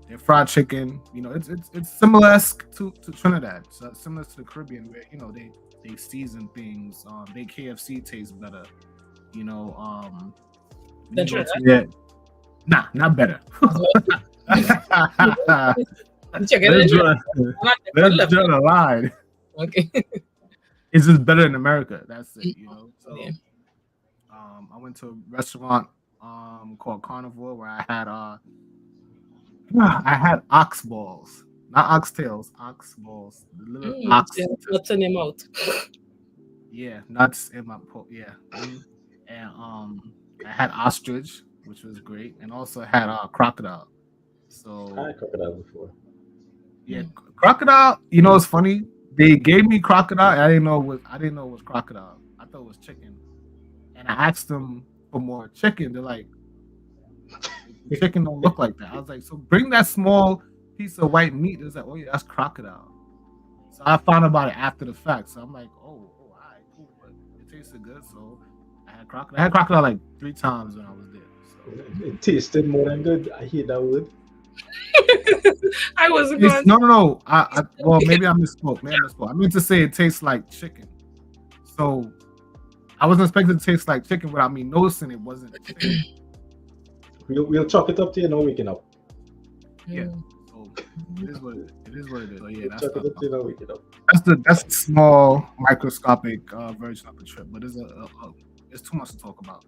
their fried chicken. It's similar to Trinidad, so similar to the Caribbean, where they season things. Their KFC tastes better. Nah, not better. Let's draw the line. Okay. It's just better in America. That's it, So, yeah. I went to a restaurant called Carnivore where I had ox balls, not oxtails, ox balls. The little ox. Nuts in your mouth. Yeah, nuts in my yeah. And I had ostrich, which was great, and also had crocodile. So I had crocodile before. Yeah, crocodile. It's funny. They gave me crocodile. I didn't know it was crocodile. I thought it was chicken. And I asked them for more chicken. They're like, chicken don't look like that. I was like, so bring that small piece of white meat. It's like, oh yeah, that's crocodile. So I found about it after the fact. So I'm like, all right, cool. But it tasted good. So I had crocodile. I had crocodile like 3 times when I was there. So it tasted more than good. I hear that word. I wasn't going. No. Well, maybe I misspoke. I meant to say it tastes like chicken. So I wasn't expecting it to taste like chicken without me noticing it wasn't chicken. We'll chalk it up to waking up. Yeah. So it is what it is. So yeah, that's waking up. That's the small microscopic version of the trip, but it's too much to talk about.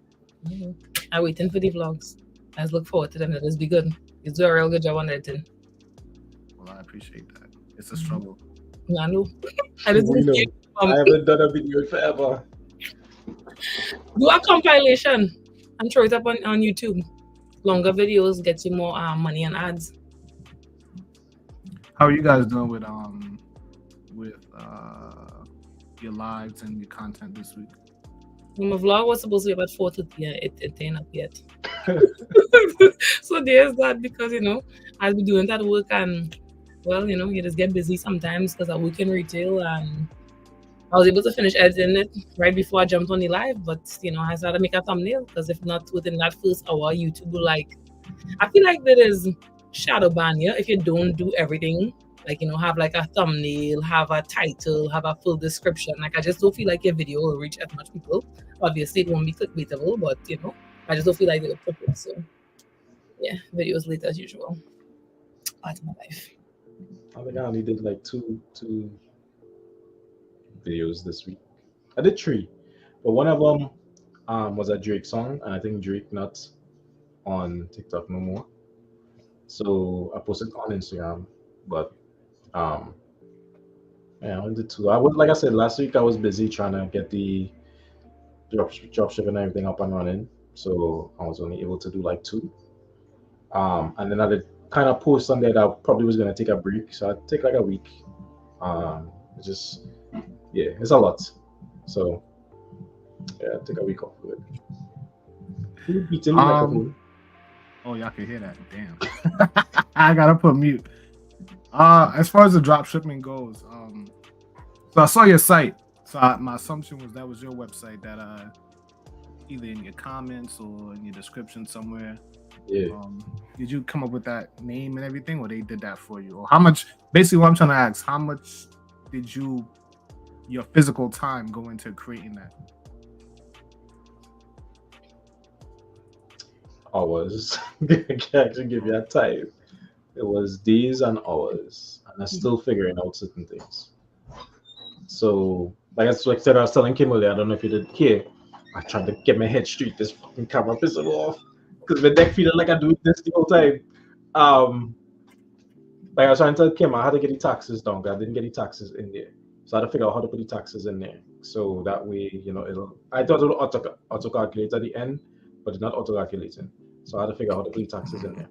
I'm waiting for the vlogs. I just look forward to them. That'll be good. You do a real good job on editing. Well, I appreciate that. It's a struggle. Yeah, I know. I haven't done a video in forever. Do a compilation and throw it up on YouTube. Longer videos get you more money and ads. How are you guys doing with your lives and your content this week? My vlog was supposed to be about 4:30. It ain't up yet. So there's that, because I'll be doing that work, and you just get busy sometimes because I work in retail, and I was able to finish editing it right before I jumped on the live, but I started to make a thumbnail, because if not within that first hour, YouTube will I feel like there is shadow ban here if you don't do everything. Have like a thumbnail, have a title, have a full description. I just don't feel like your video will reach as much people. Obviously, it won't be clickbaitable, but I just don't feel like they will put it. So yeah, videos late as usual. Part of my life. I only did like two videos this week. I did 3, but one of them was a Drake song, and I think Drake not on TikTok no more. So I posted on Instagram, but um, yeah, I only did 2. I was like I said last week, I was busy trying to get the drop shipping and everything up and running, so I was only able to do like 2. And then I did kind of post on there that I probably was gonna take a break, so I'd take like a week. Just yeah, it's a lot. So yeah, take a week off of it. Who beating the microphone? Oh, y'all can hear that. Damn. I gotta put mute. As far as the drop shipping goes, so I saw your site. So my assumption was that was your website that either in your comments or in your description somewhere. Yeah. Did you come up with that name and everything, or they did that for you? Or how much? Basically, what I'm trying to ask: how much did your physical time go into creating that? Hours. I can't actually give you that time. It was days and hours, and I'm still figuring out certain things. So, like I said, I was telling Kimberly, I don't know if you did hear, I tried to get my head straight. This fucking camera pissed me off because my neck feeling like I do this the whole time. Like I was trying to tell Kim, I had to get the taxes down because I didn't get the taxes in there. So I had to figure out how to put the taxes in there. So that way, I thought it would auto-calculate at the end, but it's not auto-calculating. So I had to figure out how to put the taxes in there.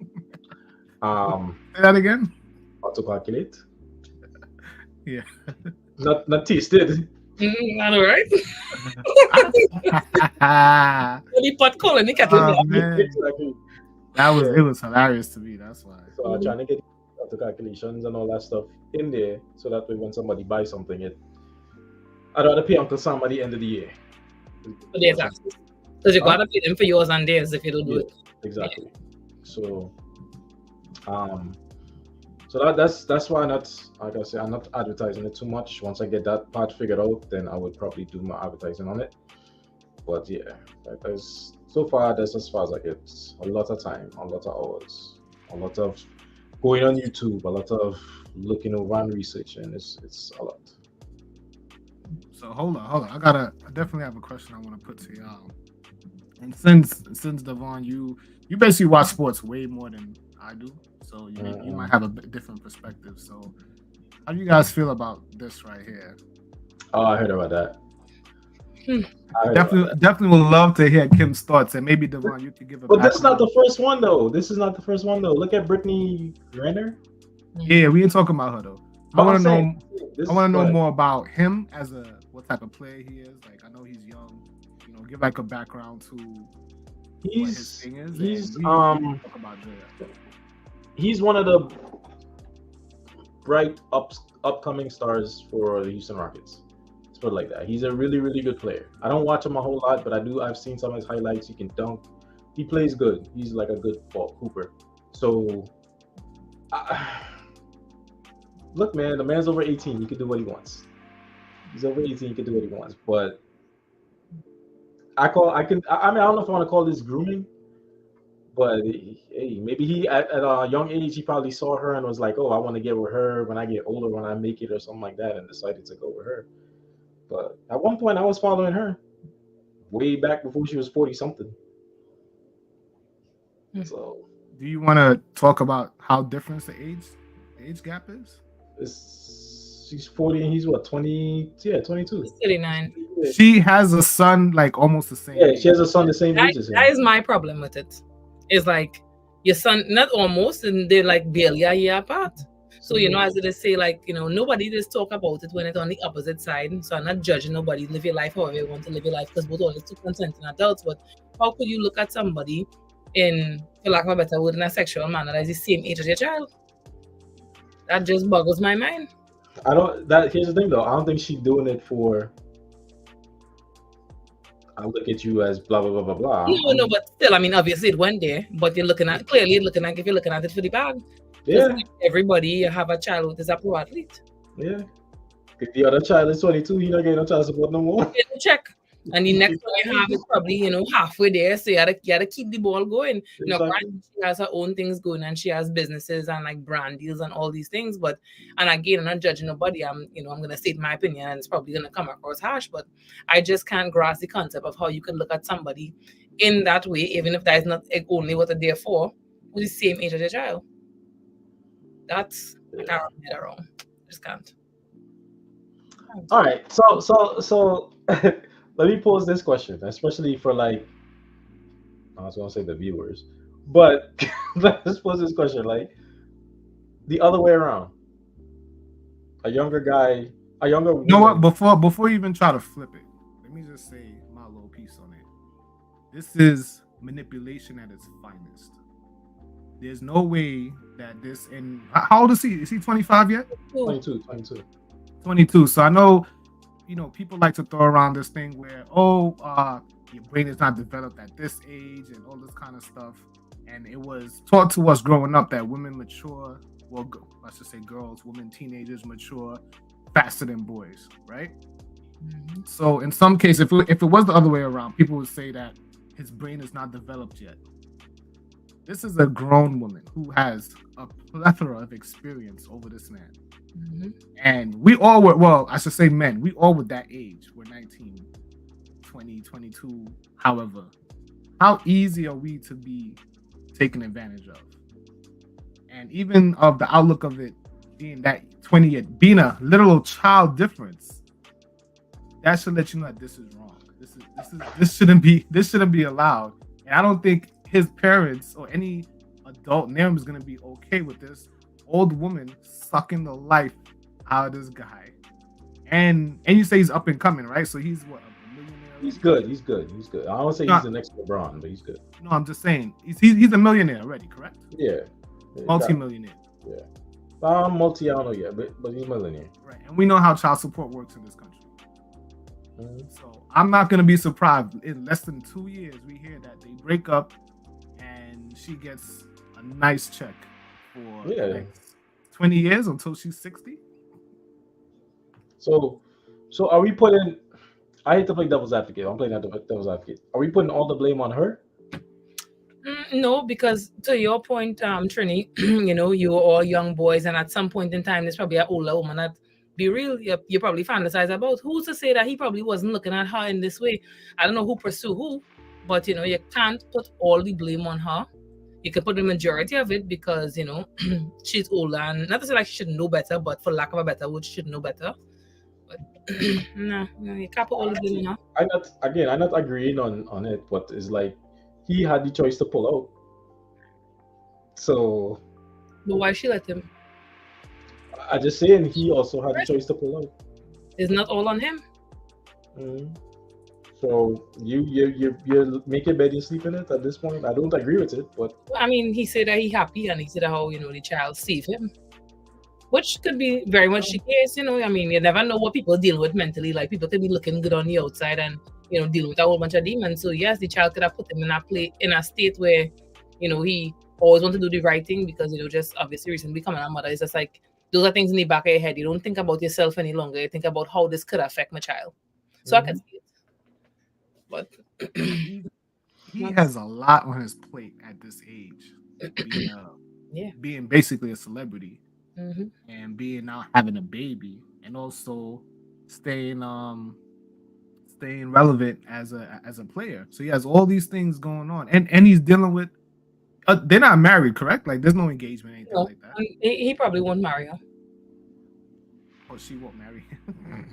Say that again? Auto-calculate. Yeah. Not tasted. I know, right? The pot calling the kettle. Exactly. It was hilarious to me. That's why. So I'm trying to get auto calculations and all that stuff in there, so that way when somebody buys something, I'd rather pay Uncle Sam at the end of the year. There's taxes. Because you gotta pay them for yours and theirs if you don't do it. Exactly. So, so that's why like I say, I'm not advertising it too much. Once I get that part figured out, then I would probably do more advertising on it. But yeah, so far that's as far as I get. A lot of time, a lot of hours, a lot of going on YouTube, a lot of looking over and researching. It's a lot. So hold on. I definitely have a question I want to put to y'all. And since Devon, you basically watch sports way more than I do, so you might have a different perspective. So, how do you guys feel about this right here? Oh, I heard about that. Definitely would love to hear Kim's thoughts, and maybe Devon, you could give a. But that's not the first one though. This is not the first one though. Look at Brittany Renner. Yeah, we ain't talking about her though. I want to know more about him as what type of player he is. Like, I know he's young. Give like a background to what his thing is. He's one of the bright upcoming stars for the Houston Rockets. Let's put it like that. He's a really, really good player. I don't watch him a whole lot, but I've seen some of his highlights. He can dunk. He plays good. He's like a good ball hooper. So, look, man, the man's over 18. He can do what he wants. He's over 18. He can do what he wants. But I don't know if I want to call this grooming, but hey, maybe he at a young age he probably saw her and was like, oh, I want to get with her when I get older, when I make it or something like that, and decided to go with her. But at one point I was following her way back before she was 40 something. So do you want to talk about how different the age gap is? She's 40 and he's what, 20? Yeah, 22. He's 39. She has a son like almost the same. Yeah, she has a son the same age as him. That is my problem with it. It's like your son, not almost, and they're like barely a year apart. So, as they say, like, nobody just talk about it when it's on the opposite side. So I'm not judging nobody. Live your life however you want to live your life, because both all is two consenting adults. But how could you look at somebody in, for lack of a better word, in a sexual manner that is the same age as your child? That just boggles my mind. Here's the thing though, I don't think she's doing it for I look at you as blah blah blah blah blah. No, but still, obviously it went there, but if you're looking at it for the bag. Yeah. Everybody you have a child with is a pro athlete. Yeah. If the other child is 22, he not getting no child support no more. Check. And the next one you have is probably, halfway there. So you gotta keep the ball going. Exactly. Granted, she has her own things going and she has businesses and like brand deals and all these things. But and again, I'm not judging nobody. I'm gonna state my opinion and it's probably gonna come across harsh, but I just can't grasp the concept of how you can look at somebody in that way, even if that is not only what they're there for, with the same age as your child. That's I can't get it wrong. Just can't. All right. So let me pose this question, especially for like I was gonna say the viewers, but let's pose this question like the other way around. A younger guy, a younger You know what? woman- Before you even try to flip it, let me just say my little piece on it. This is manipulation at its finest. There's no way that this and how old is he? Is he 25 yet? 22. 22. So I know, people like to throw around this thing where, your brain is not developed at this age and all this kind of stuff. And it was taught to us growing up that women mature, well, I should say girls, women, teenagers mature faster than boys, right? Mm-hmm. So in some cases, if it was the other way around, people would say that his brain is not developed yet. This is a grown woman who has a plethora of experience over this man. Mm-hmm. And we all were, well, I should say men, we all were that age. We're 19, 20, 22, however. How easy are we to be taken advantage of? And even of the outlook of it being that 20, being a literal child difference, that should let you know that this is wrong. This shouldn't be allowed. And I don't think his parents or any adult in them is going to be okay with this old woman sucking the life out of this guy. And you say he's up and coming, right? So he's what, a millionaire? He's good. I don't say he's the next LeBron, but he's good. No, I'm just saying he's a millionaire already, correct? Yeah. Multi-millionaire. Yeah. Multi, I don't know yet, but he's a millionaire. Right. And we know how child support works in this country. Mm-hmm. So I'm not going to be surprised in less than 2 years we hear that they break up and she gets a nice check for the next 20 years until she's 60. So are we putting? I hate to play devil's advocate. I'm playing devil's advocate. Are we putting all the blame on her? No, because to your point, Trini, you were all young boys, and at some point in time, there's probably an older woman that, be real, you probably fantasize about. Who's to say that he probably wasn't looking at her in this way? I don't know who pursued who, but you can't put all the blame on her. You can put the majority of it because she's older, and not to say like she should know better, but for lack of a better word, she should know better. But no, you can't put all the blame on her. I'm not agreeing on it, but it's like he had the choice to pull out. So, but why she let him? I just saying he also had the choice to pull out. It's not all on him. Mm-hmm. So you make your bed, you sleep in it. At this point, I don't agree with it, but I mean, he said that he happy, and he said how the child saved him, which could be very much the case. I mean, you never know what people deal with mentally. Like people could be looking good on the outside and dealing with a whole bunch of demons. So yes, the child could have put him in a state where he always want to do the right thing because just obviously recently becoming a mother. It's just like those are things in the back of your head. You don't think about yourself any longer. You think about how this could affect my child. So I can see it. But he has a lot on his plate at this age, being basically a celebrity, and being now having a baby, and also staying relevant as a player. So he has all these things going on, and he's dealing with. They're not married, correct? Like there's no engagement, anything like that. He probably won't marry her. Or she won't marry him.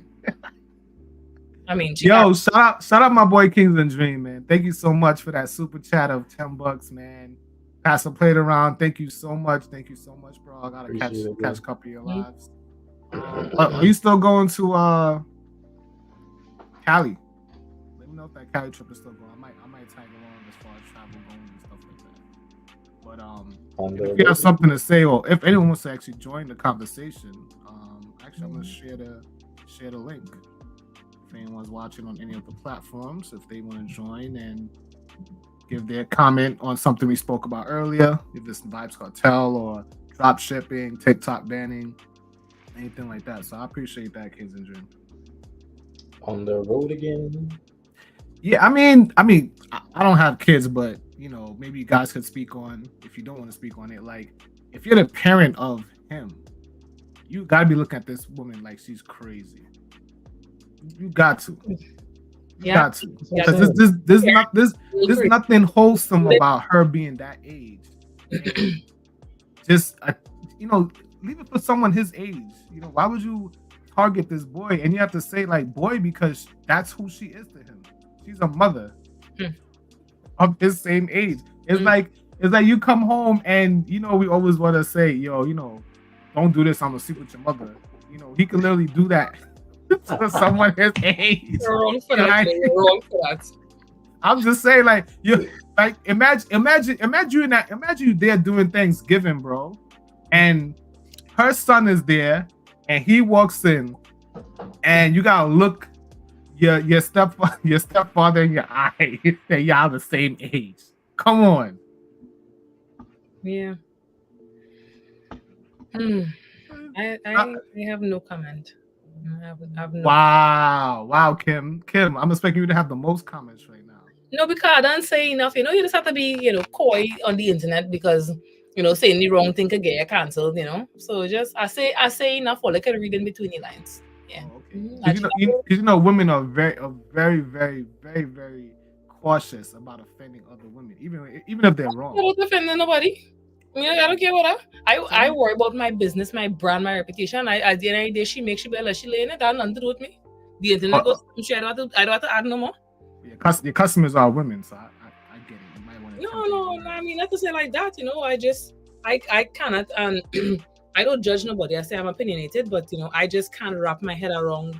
I mean, shout out my boy Kings and Dream, man. Thank you so much for that super chat of $10, man. Pastor played around. Thank you so much, bro. I gotta catch a couple of your lives. Are you still going to Cali? Let me know if that Cali trip is still going. I might tag along as far as travel going and stuff like that. But if you have something to say, or if anyone wants to actually join the conversation, actually I'm gonna share the link. If anyone's watching on any of the platforms, if they want to join and give their comment on something we spoke about earlier, if it's Vybz Kartel or drop shipping, TikTok banning, anything like that. So I appreciate that, Kids and Dream. On the road again. Yeah, I don't have kids, but maybe you guys could speak on if you don't want to speak on it. Like, if you're the parent of him, you gotta be looking at this woman like she's crazy. You got to. You got to. Because there's nothing wholesome about her being that age. And just leave it for someone his age. Why would you target this boy? And you have to say like boy because that's who she is to him. She's a mother of his same age. It's like you come home and we always want to say, don't do this. I'm gonna sleep with your mother. He can literally do that to someone his age. You're wrong for that. I'm just saying, like you, like imagine you there doing Thanksgiving, bro, and her son is there, and he walks in, and you gotta look your stepfather in your eye that y'all the same age. Come on. Yeah. I have no comment. I have no Wow, Kim, I'm expecting you to have the most comments right now. No, because I don't say enough. You just have to be, coy on the internet because, saying the wrong thing could get you cancelled, So just I say enough all I can read in between the lines. Yeah. Oh, okay. Because women are very, very, very, very cautious about offending other women, even if they're wrong. I don't offend nobody. I don't care what I worry about my business, my brand, my reputation. At the end of the day, she makes she be like she laying it down nothing to do with me. The internet goes. I don't have to add no more. Yeah, your customers are women, so I get it. You might want to. No. I mean, not to say like that. I cannot, and I don't judge nobody. I say I'm opinionated, but I just can't wrap my head around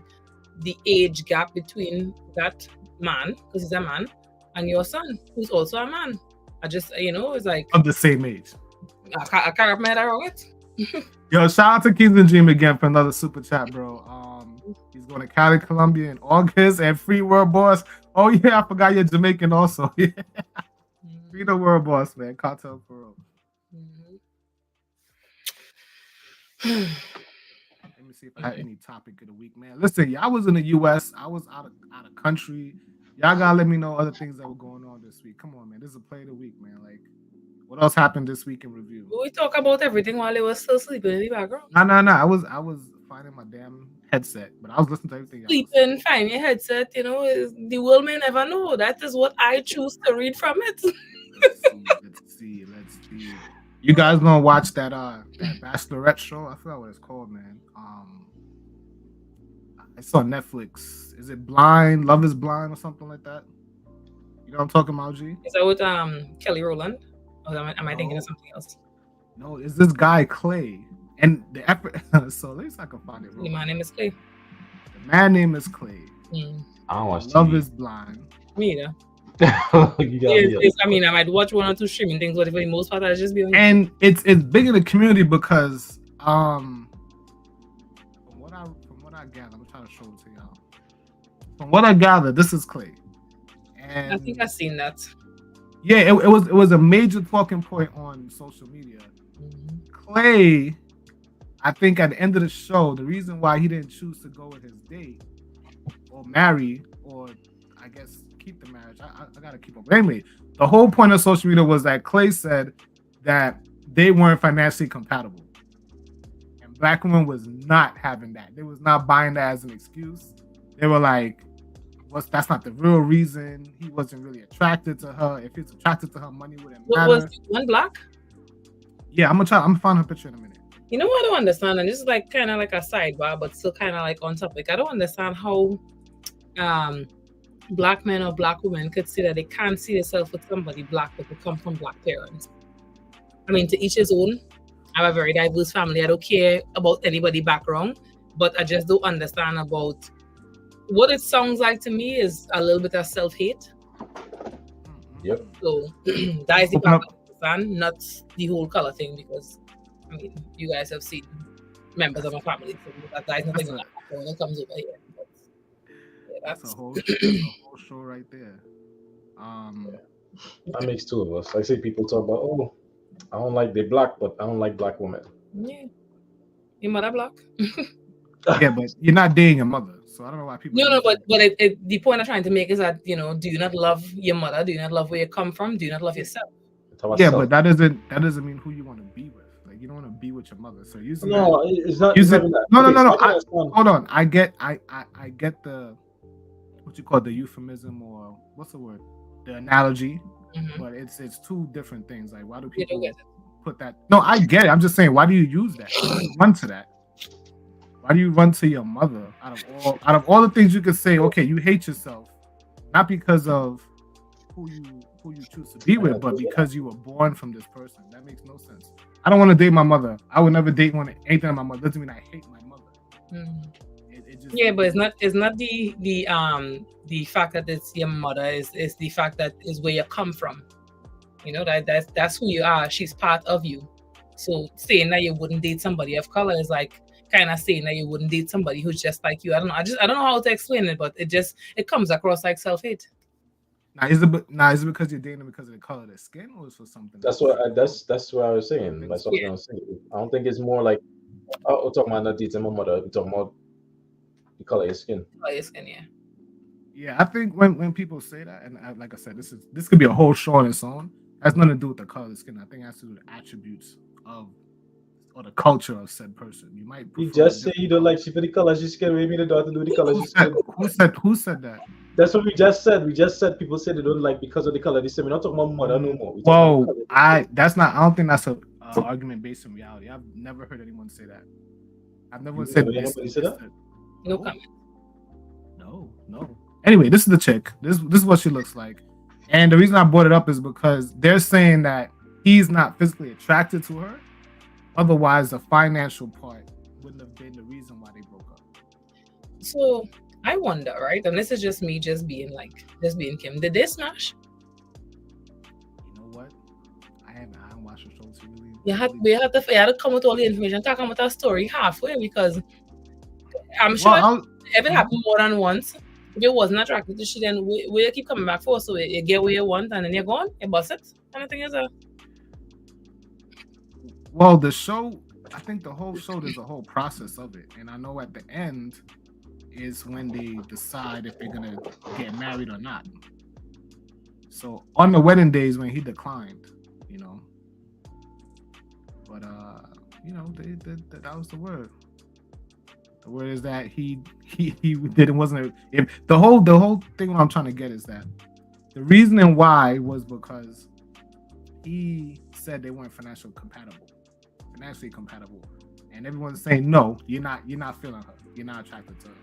the age gap between that man, because he's a man, and your son, who's also a man. I just, it's like of the same age. I can't wrap my head around it. Yo, shout out to Keys and Dream again for another super chat, bro. He's going to Cali, Colombia in August, and Free World Boss. Oh yeah, I forgot you're Jamaican also. Yeah. Free the World Boss, man. Cartel Pro. Let me see if I had any topic of the week, man. Listen, y'all was in the US. I was out of country. Y'all gotta let me know other things that were going on this week. Come on, man. This is a play of the week, man. Like, what else happened this week in review? We talk about everything while they were still sleeping in the background. No. I was finding my damn headset, but I was listening to everything. Sleeping, find your headset. The world may never know. That is what I choose to read from it. Let's see. You guys gonna watch that Bachelorette show? I forgot what it's called, man. It's on Netflix. Is it Blind? Love is Blind or something like that? You know what I'm talking about, G? Is that with Kelly Rowland? Or am I thinking of something else? No, it's this guy Clay. And the effort. So at least I can find it. My name is Clay. The man name is Clay. I don't watch Love TV. is Blind. Me either. I mean, I might watch one or two streaming things, but for the most part, I just be on. And it's big in the community because from what I gather, I'm trying to show it to y'all. From what I gather, this is Clay. And I think I've seen that. Yeah, it was a major talking point on social media. Clay, I think at the end of the show, the reason why he didn't choose to go with his date or marry, or I guess keep the marriage, I gotta keep up. Anyway, the whole point of social media was that Clay said that they weren't financially compatible. And Black women was not having that. They was not buying that as an excuse. They were like, that's not the real reason. He wasn't really attracted to her. If he's attracted to her, money wouldn't matter. Was one Black? Yeah, I'm gonna find her picture in a minute. You know what I don't understand, and this is like kind of like a sidebar, but still kind of like on topic. I don't understand how Black men or Black women could say that they can't see themselves with somebody Black that could come from Black parents. I mean, to each his own. I have a very diverse family. I don't care about anybody background, but I just don't understand about what it sounds like to me is a little bit of self-hate. Yep. So that is the part I understand, not the whole color thing, because I mean, you guys have seen members of my family, so that is nothing when it comes over here. But, yeah, that's a whole show right there. That makes two of us. I see people talk about, oh, I don't like they Black, but I don't like Black women. Yeah. Your mother Black? Yeah, but you're not dating your mother, so I don't know why people. No, use but that. the point I'm trying to make is that, you know, do you not love your mother? Do you not love where you come from? Do you not love yourself? It's our Yeah, self. but that doesn't mean who you want to be with. Like you don't want to be with your mother. So using that, No, it's not. It's use not it. even that. No, no, Okay, no, so no. I can understand. Hold on. I get the what you call the euphemism or what's the word? The analogy, but it's two different things. Like why do You don't people get it. put that? No, I get it. I'm just saying, why do you use that? Why do you run to that? Why do you run to your mother out of all the things you could say? Okay, you hate yourself, not because of who you choose to be with, but because you were born from this person. That makes no sense. I don't want to date my mother. I would never date anything of my mother. Doesn't mean I hate my mother. It just, yeah, but it's not the fact that it's your mother, is the fact that is where you come from. You know, that's who you are. She's part of you. So saying that you wouldn't date somebody of color is like kind of saying that you wouldn't date somebody who's just like you. I don't know. I don't know how to explain it, but it comes across like self-hate. Now is it because you're dating them because of the color of their skin, or is for something? That's what I was saying. That's what I was saying. I don't think it's more like we're talking about not dating my mother. We're talking about the color of your skin. Color your skin, yeah. Yeah, I think when people say that, and like I said, this could be a whole show on its own. It has nothing to do with the color of the skin. I think it has to do with the attributes of or the culture of said person. You might. You just say you don't like she for the color of your skin. Maybe the daughter do the color of your skin. Who said that? That's what we just said. We just said people say they don't like because of the color of the skin. We're not talking about mother no more. Whoa, I don't think that's a argument based in reality. I've never heard anyone say that. I've never said that. No comment. No. Anyway, this is the chick. This is what she looks like. And the reason I brought it up is because they're saying that he's not physically attracted to her. Otherwise, the financial part wouldn't have been the reason why they broke up. So I wonder, right? And this is just me being Kim. Did they smash? You know what? I haven't watched the show to really. You had to come with all the information, talk about that story halfway, because I'm sure if it happened more than once, if it wasn't attracted to she, then we keep coming back for, so you get what you want and then you're gone, you bust it. And the thing is well, the show, I think the whole show, there's a whole process of it. And I know at the end is when they decide if they're going to get married or not. So on the wedding days when he declined, you know. But, you know, that was the word. The word is that he wasn't. If the whole thing what I'm trying to get is that the reasoning why was because he said they weren't financially compatible, and everyone's saying no, you're not feeling her, you're not attracted to her.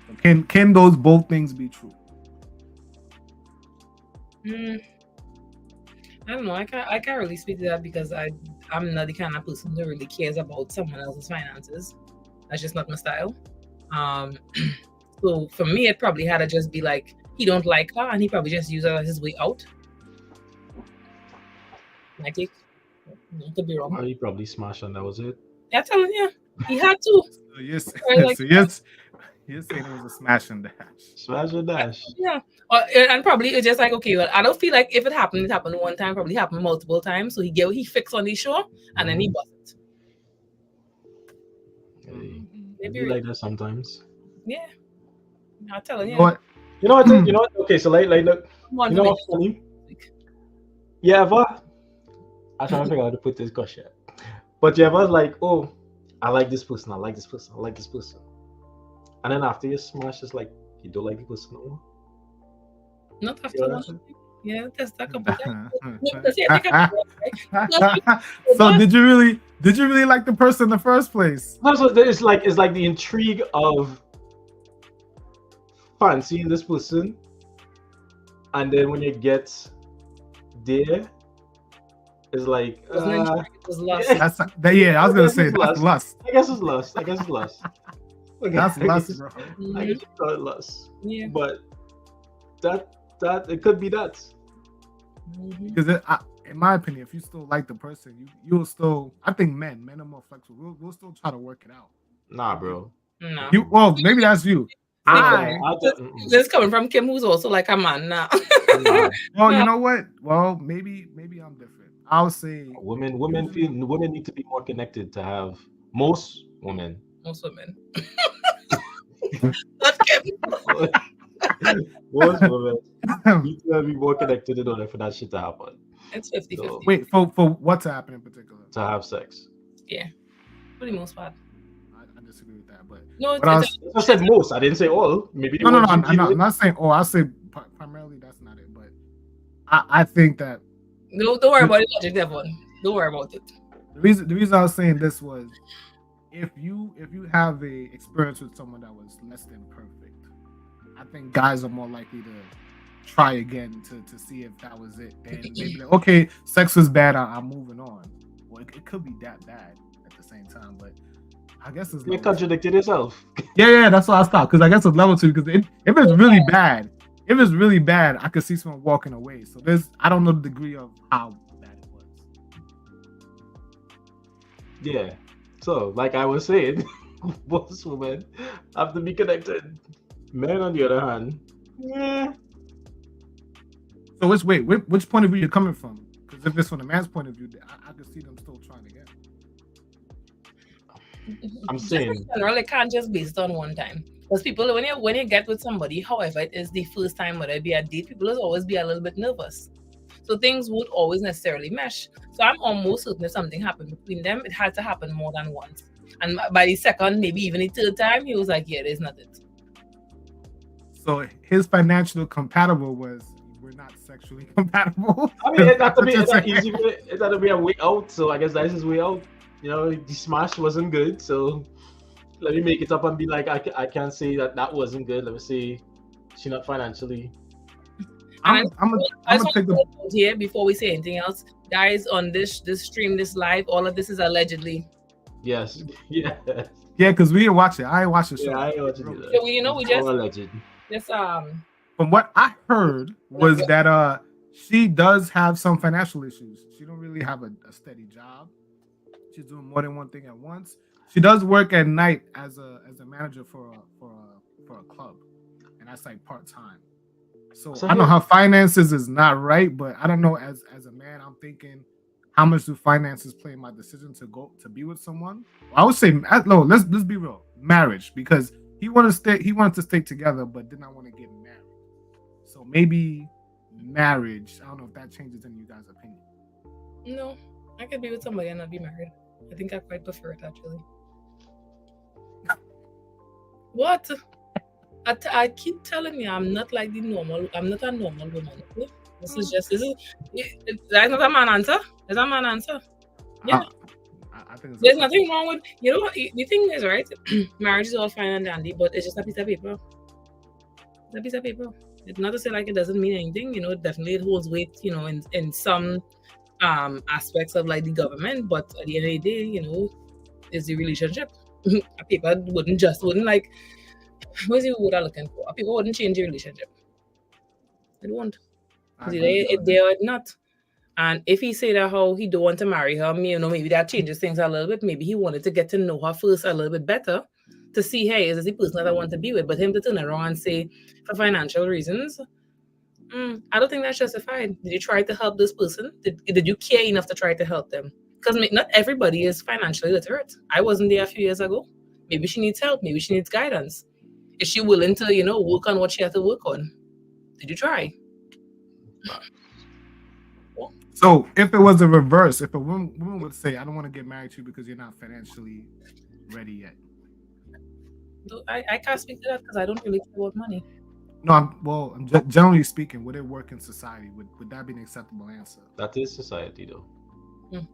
So can those both things be true? I don't know. I can't really speak to that because I'm not the kind of person who really cares about someone else's finances. That's just not my style. So for me, it probably had to just be like he don't like her, and he probably just used her as his way out. I think I could be wrong. He probably smashed, and that was it. Yeah, telling you, he had to. So you're saying it was a smash and dash. Smash and dash. Yeah, and probably it's just like, okay, well, I don't feel like if it happened one time. Probably happened multiple times. So he fixed on the show, and then he bust it. Maybe like that sometimes. Yeah, I'm telling you. You know what? Okay, so like look, you know what's funny? Yeah, but I'm trying to figure out how to put this question. But you ever like, oh, I like this person, I like this person, I like this person, and then after you smash, it's like you don't like the person no more. Not after yeah, that's that So did you really like the person in the first place? So it's like the intrigue of fancying this person, and then when you get there, it's like it was lust. I was gonna say that's lust. I guess it's lust. That's lust, bro. I guess you call it lust. Yeah, but that it could be that. Because in my opinion, if you still like the person, you'll still. I think men are more flexible. We'll still try to work it out. Nah, bro. No. Maybe that's you. This is coming from Kim, who's also like a man now. Well, you know what? Well, maybe I'm different. I'll say women need to be more connected to have. Most women Most women. Not Kim. Most women. You tell me more connected in order for that shit to happen. It's 50-50. So, Wait, for what to happen in particular? to have sex. Yeah, for the most part. I disagree with that, but No, what else? I said most. I didn't say all. Maybe the No, ones you I'm deal with. not saying. Oh, I say primarily that's not it, but I think that no, don't worry about it, logic, Devon. Don't worry about it. the reason I was saying this was if you have a experience with someone that was less than perfect, I think guys are more likely to try again to see if that was it. And maybe like, okay, sex was bad, I'm moving on. Well, it could be that bad at the same time, but I guess it's You contradicted yourself. yeah, that's why I stopped, because I guess it's level 2. Because if it's really bad, I could see someone walking away. So I don't know the degree of how bad it was. Yeah. So, like I was saying, most women have to be connected. Men, on the other hand, yeah. So which point of view you're coming from? Because if it's from the man's point of view, I could see them still trying again. I'm saying, in general, it can't just based on one time. Because people, when you get with somebody, however it is the first time, whether it be a date, people will always be a little bit nervous. So things would always necessarily mesh. So I'm almost certain if something happened between them, it had to happen more than once. And by the second, maybe even the third time, he was like, yeah, there's nothing. So his financial compatible was we're not sexually compatible. I mean, it had to be easy. It had to be a way out. So I guess that's his way out. You know, the smash wasn't good. So let me make it up and be like, I can't say that wasn't good. Let me say she's not financially. I'm gonna take the here before we say anything else, guys. On this stream, this live, all of this is allegedly. Yes. Yeah. Yeah, because we didn't watch it. I ain't watched the show. Yeah, I ain't watching it. So we just alleged. This From what I heard was that she does have some financial issues. She don't really have a steady job. She's doing more than one thing at once. She does work at night as a manager for a club, and that's like part-time. So I know her finances is not right, but I don't know, as a man, I'm thinking, how much do finances play in my decision to be with someone? I would say, no, let's be real, marriage, because he wanted to stay together, but did not want to get married. So maybe marriage. I don't know if that changes in you guys' opinion. No, I could be with somebody and not be married. I think I quite prefer it, actually. What? I keep telling you, I'm not like I'm not a normal woman. Okay? This is that's not a man answer. It's a man answer. Yeah. I think there's nothing wrong with, the thing is, right? Marriage is all fine and dandy, but it's just a piece of paper. It's a piece of paper. It's not to say like it doesn't mean anything, definitely it holds weight, in some aspects of like the government, but at the end of the day, it's the relationship. A paper wouldn't like, what's the word I'm looking for? A paper wouldn't change the relationship. It won't. They are not. And if he say that how he don't want to marry her, maybe that changes things a little bit. Maybe he wanted to get to know her first a little bit better to see, hey, is this the person that I want to be with? But him to turn around and say, for financial reasons, I don't think that's justified. Did you try to help this person? Did you care enough to try to help them? Because not everybody is financially literate. I wasn't there a few years ago. Maybe she needs help. Maybe she needs guidance. Is she willing to, work on what she has to work on? Did you try? So if it was a reverse, if a woman would say, I don't want to get married to you because you're not financially ready yet. I can't speak to that because I don't really care about money. No, generally speaking, would it work in society? Would that be an acceptable answer? That is society, though.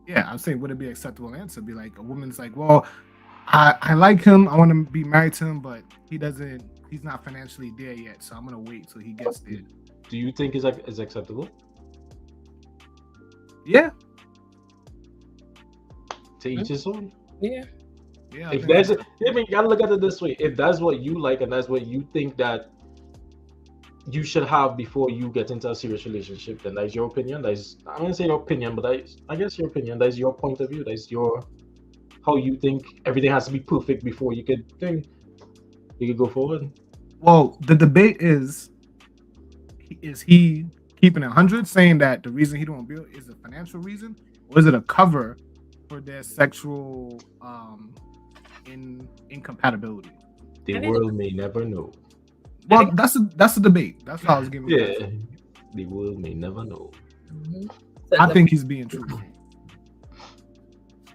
Yeah, I'm saying, would it be an acceptable answer? Be like, a woman's like, well, I like him, I want to be married to him, but he's not financially there yet, so I'm gonna wait till he gets there. Do you think is acceptable? Yeah. To each his own. Yeah. Yeah. If there's, you gotta look at it this way. If that's what you like and that's what you think that you should have before you get into a serious relationship, then that's your opinion. I'm gonna say your opinion, but I guess your opinion. That's your point of view. That's how you think everything has to be perfect before you could go forward. Well, the debate is he keeping it 100, saying that the reason he don't build is a financial reason, or is it a cover for their sexual incompatibility. The world may never know. Well, that's a debate. That's how I was giving. Yeah, the world may never know. Mm-hmm. I think he's being truthful.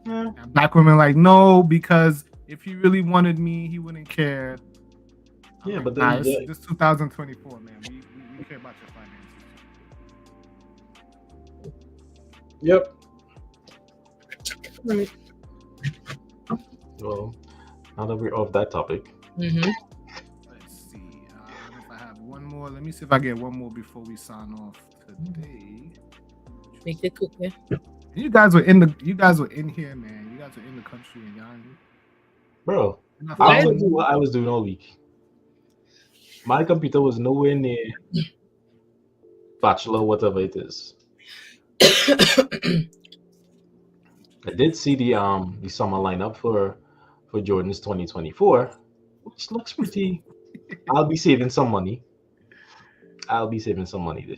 Yeah. Black women like, no, because if he really wanted me, he wouldn't care. Yeah, like, but nah, then this 2024, man. We care about your finances. Yep. Right. Well, now that we're off that topic, Mm-hmm. Let's see. If I have one more, let me see if I get one more before we sign off today. Make it quick, yeah. You guys were in here, man. You guys were in the country and y'all. bro, Enough I time. was doing what I was doing all week. My computer was nowhere near bachelor, whatever it is. I did see the summer lineup for Jordan's 2024, which looks pretty. I'll be saving some money. This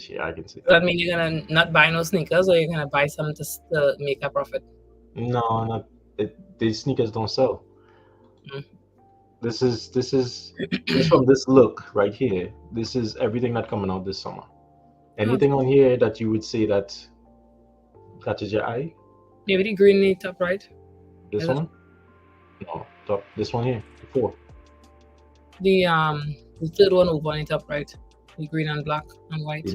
year. I can see that. That mean you're gonna not buy no sneakers, or you're gonna buy some to make a profit? No, not these sneakers don't sell. Mm. This is from this look right here. This is everything that's coming out this summer. Anything on here that you would say that catches your eye? Maybe the green knee top right. This Is one? No, top. This one here. The 4. The third one over on the top right. The green and black and white.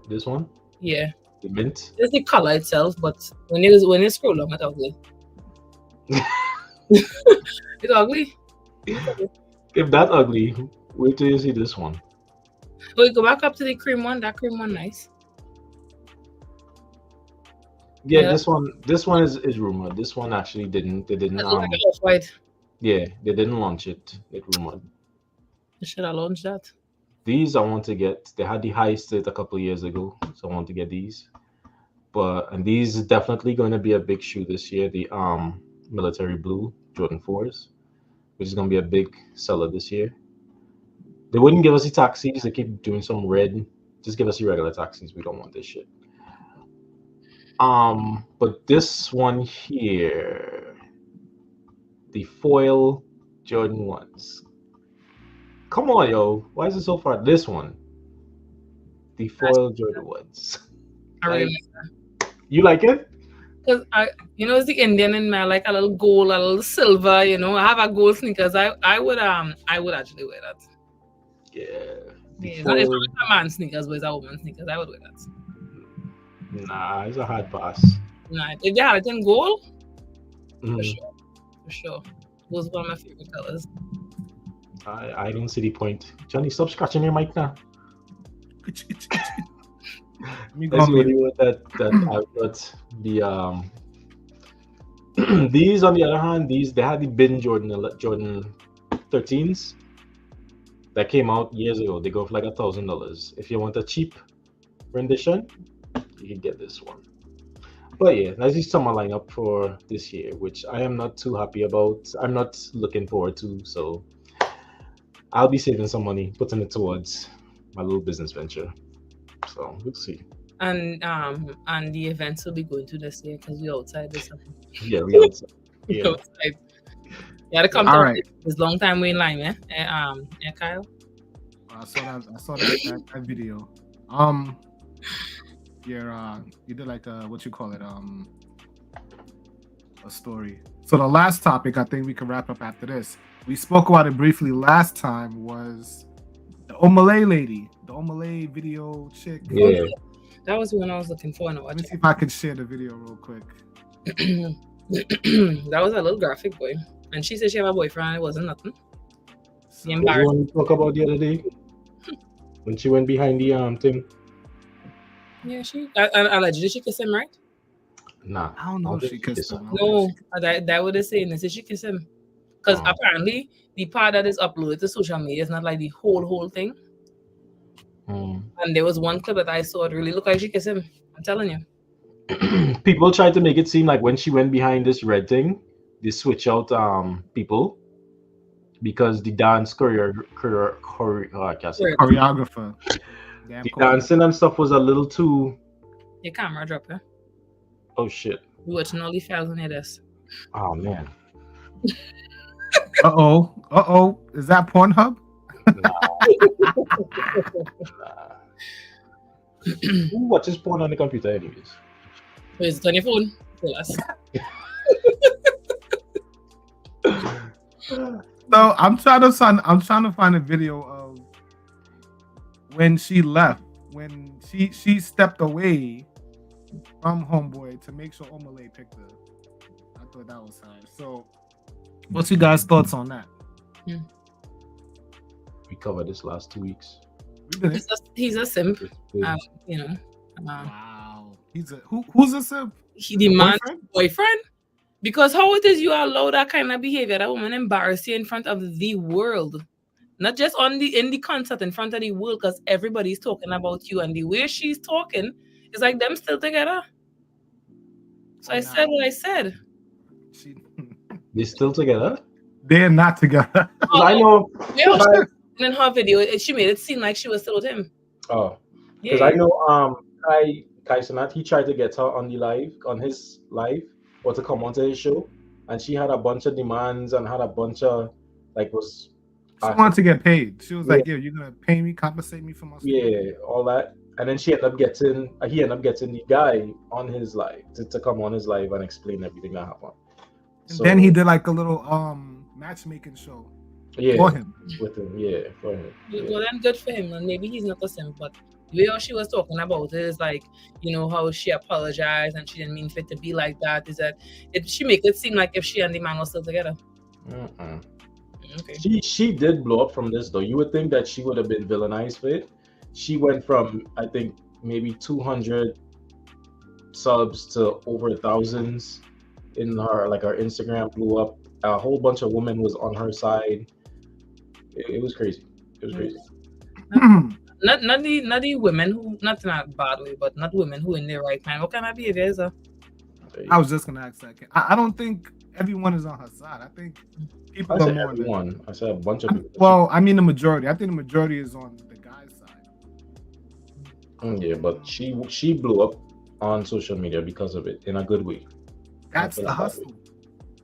This one? Yeah. The mint? It's the color itself, but when you scroll down, it's ugly. It's ugly. If that ugly, wait till you see this one. Wait, go back up to the cream one. That cream one, nice. Yeah, this one is rumored. This one actually didn't. They didn't. It looks like a off-white. Yeah, they didn't launch it. It rumored. They should have launched that. These I want to get. They had the highest a couple of years ago, so I want to get these. And these is definitely going to be a big shoe this year. The military blue Jordan 4s, which is going to be a big seller this year. They wouldn't give us the taxis. They keep doing some red. Just give us the regular taxis. We don't want this shit. But this one here, the foil Jordan 1s. Come on, yo. Why is it so far? This one. The foil Jordan 1s. I really like that. You like it? Because it's the Indian in me. I like a little gold, a little silver. I have a gold sneakers. I would actually wear that. Yeah. It's not a man sneakers, but it's a woman sneakers. I would wear that. Nah, it's a hard pass. Nah, if they had it in gold, Mm. for sure. Those are one of my favorite colors. I don't see the point. Johnny, stop scratching your mic now. Let's see what you want that I've got. The these on the other hand, they had the bin Jordan 13s that came out years ago. They go for like $1,000. If you want a cheap rendition, you can get this one. But yeah, that's the summer lineup for this year, which I am not too happy about. I'm not looking forward to, so I'll be saving some money, putting it towards my little business venture. So we'll see. And the events will be going to this year because we're outside this summer. Yeah, we outside. Yeah. Outside. You gotta come All down. right. This long time we in line, Kyle. I saw that video. You did like what you call it, a story. So the last topic, I think we can wrap up after this. We spoke about it briefly last time. Was the Omalay lady, the Omalay video chick? Yeah. That was when I was looking for. Let me see if I can share the video real quick. That was a little graphic, boy. And she said she had a boyfriend and it wasn't nothing. So, The What embarrassing. you want to talk about the other day? When she went behind the thing? Yeah, she allegedly she kissed him, right? Nah. I don't know if she kissed him. No, that would they say. They say she kissed him because Oh. apparently the part that is uploaded to social media is not like the whole thing. Mm. And there was one clip that I saw. It really looked like she kissed him. I'm telling you. People tried to make it seem like when she went behind this red thing, they switch out people because the dance I can't say. Right. Choreographer. Damn The choreographer. dancing and stuff was a little too. Your camera drop, yeah. Oh shit! You watching all the files on your desk. Oh man! Uh-oh. Is that Pornhub? Nah. Who watches porn on the computer, anyways? Where's it on your phone? Tell us. So I'm trying to find a video of when she left, when she stepped away from Homeboy to make sure Omale picked her. I thought that was hard. So what's you guys' thoughts on that? We covered this last 2 weeks. We did it. He's a simp. You know. Wow. He's a who's a simp? He demands boyfriend? Because how it is you allow that kind of behavior, that woman embarrass you in front of the world. Not just in the concert, in front of the world, because everybody's talking about you, and the way she's talking is like them still together. So I said what I said. They're still together? They're not together. I know. In her video, she made it seem like she was still with him. Oh, because I know Kai Cenat, he tried to get her on his live, or to come onto his show, and she had a bunch of demands and had a bunch of she wanted to get paid. She was like, "Yo, you're gonna pay me, compensate me for my stuff." Yeah, all that, and then he ended up getting the guy on his live to come on his live and explain everything that happened. And then he did like a little matchmaking show. For him. With him, for him. Well, then good for him. And maybe he's not the same, but the way how she was talking about it is like, you know, how she apologized and she didn't mean for it to be like that. Is that she make it seem like if she and the man were still together. Okay. She did blow up from this though. You would think that she would have been villainized for it. She went from, I think, maybe 200 subs to over thousands in her Instagram blew up. A whole bunch of women was on her side. It was crazy. It was crazy. Not the women who, not in a bad way, but not women who in their right mind. What kind of behavior is that? I was just gonna ask that. I don't think everyone is on her side. I think people are more. Everyone. I said a bunch of people. Well, I mean the majority. I think the majority is on the guy's side. Yeah, but she blew up on social media because of it in a good way. That's the hustle.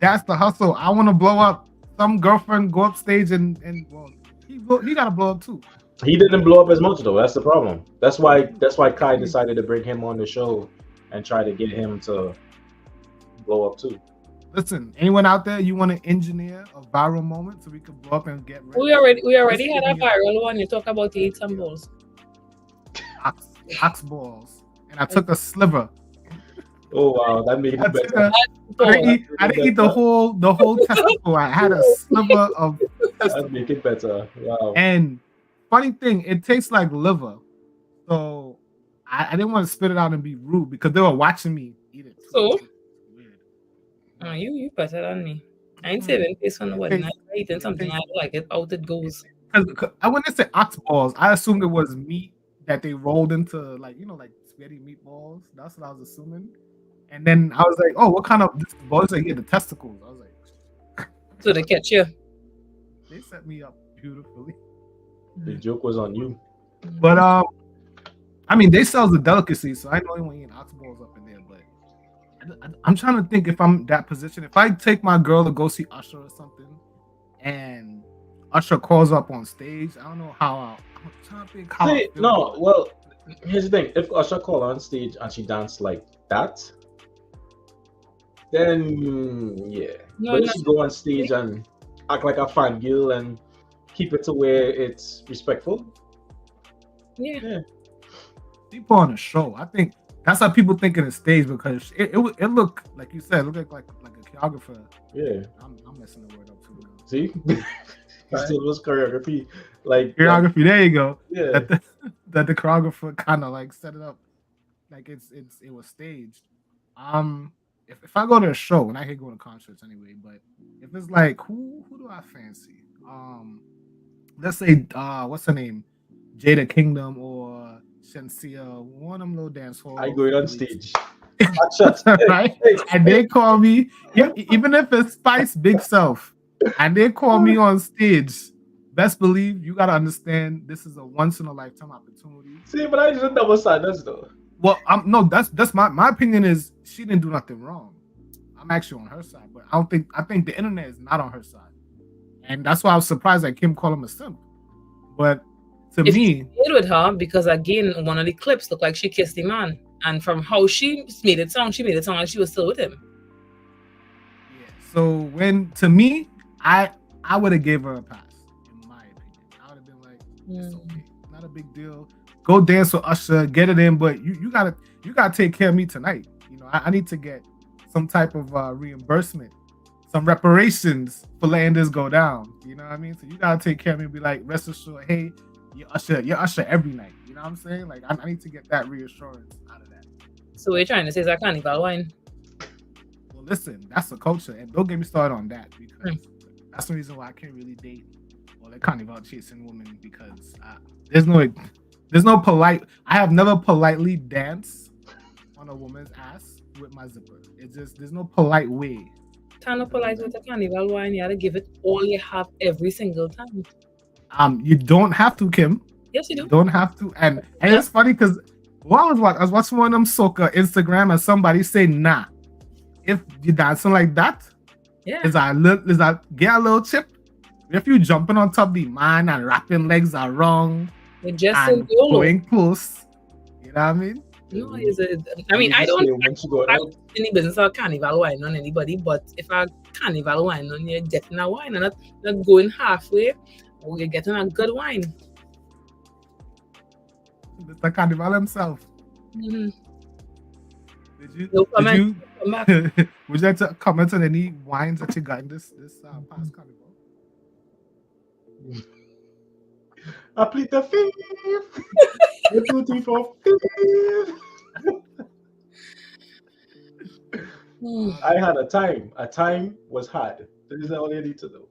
That's the hustle. I want to blow up. Some girlfriend go up stage and well, he got to blow up too. He didn't blow up as much though. That's the problem. That's why Kai decided to bring him on the show and try to get him to blow up too. Listen, anyone out there, you want to engineer a viral moment so we can blow up and get ready? We already had a viral one. You talk about you ate some balls. Ox balls, and I took a sliver. Oh wow, that made it better. I didn't eat the whole testicle. I had a sliver of testicle. That make it better. Wow. And funny thing, it tastes like liver. So I didn't want to spit it out and be rude because they were watching me eat it. So you better than me. I ain't saving face on the wedding. I'm eating something I like it. Out it goes. When they say ox balls, I assumed it was meat that they rolled into like spaghetti meatballs. That's what I was assuming. And then I was like, "Oh, what kind of balls?" Like, yeah, the testicles. I was like, "So they catch you." They set me up beautifully. The joke was on you. But I mean, they sell the delicacy, so I know they want eating ox balls up in there. But I'm trying to think if I'm that position. If I take my girl to go see Usher or something, and Usher calls up on stage, I don't know how. I'm trying to think how. Well, here's the thing: if Usher called on stage and she danced like that. Then but if you go on stage and act like a fangirl and keep it to where it's respectful. Yeah. People on a show. I think that's how people think of the stage because it looked like you said, it looked like a choreographer. Yeah. I'm messing the word up too. See, it still was choreography. Like choreography. There you go. Yeah. That the choreographer kind of like set it up, like it was staged. If I go to a show, and I hate going to concerts anyway, but if it's like who do I fancy? Let's say what's her name, Jada Kingdom or Shensia, one of them little dance halls. I go on stage, right? And they call me, even if it's Spice Big Self, and they call me on stage. Best believe you gotta understand this is a once in a lifetime opportunity. See, but I didn't double sadness though. Well, no, that's my opinion is she didn't do nothing wrong. I'm actually on her side, but I think the internet is not on her side. And that's why I was surprised that Kim called him a simp. But to If me, he stayed with her, because again, one of the clips looked like she kissed the man, and from how she made it sound like she was still with him. yeah. So to me, I would have gave her a pass, in my opinion. I would have been like, it's okay, not a big deal. Go dance with Usher, get it in, but you gotta take care of me tonight. You know, I need to get some type of reimbursement, some reparations for letting this go down. You know what I mean? So you gotta take care of me and be like, rest assured, hey, you're Usher every night. You know what I'm saying? Like I need to get that reassurance out of that. So what you're trying to say is I can't even wine. Well, listen, that's the culture, and don't get me started on that, because that's the reason why I can't really date or like carnival chasing women, because there's no polite. I have never politely danced on a woman's ass with my zipper. It's just there's no polite way. Kind of polite with a carnival wine. You gotta give it all you have every single time. You don't have to, Kim. Yes, you do. You don't have to, and it's funny because I was watching one of them soca Instagram, and somebody say, nah, if you dancing like that, is that get a little chip. If you jumping on top of the man and wrapping legs are wrong, just and going close, you know what I mean? No, I don't any business of carnival wine on anybody, but if a carnival wine on, you're getting a wine and not going halfway, or you're getting a good wine. Mr. Carnival himself. Mm-hmm. Would you like to comment on any wines that you got in this past carnival? I plead the fifth. 1, 2, 3, 4, 5. I had a time. A time was hard. This is all you need to know.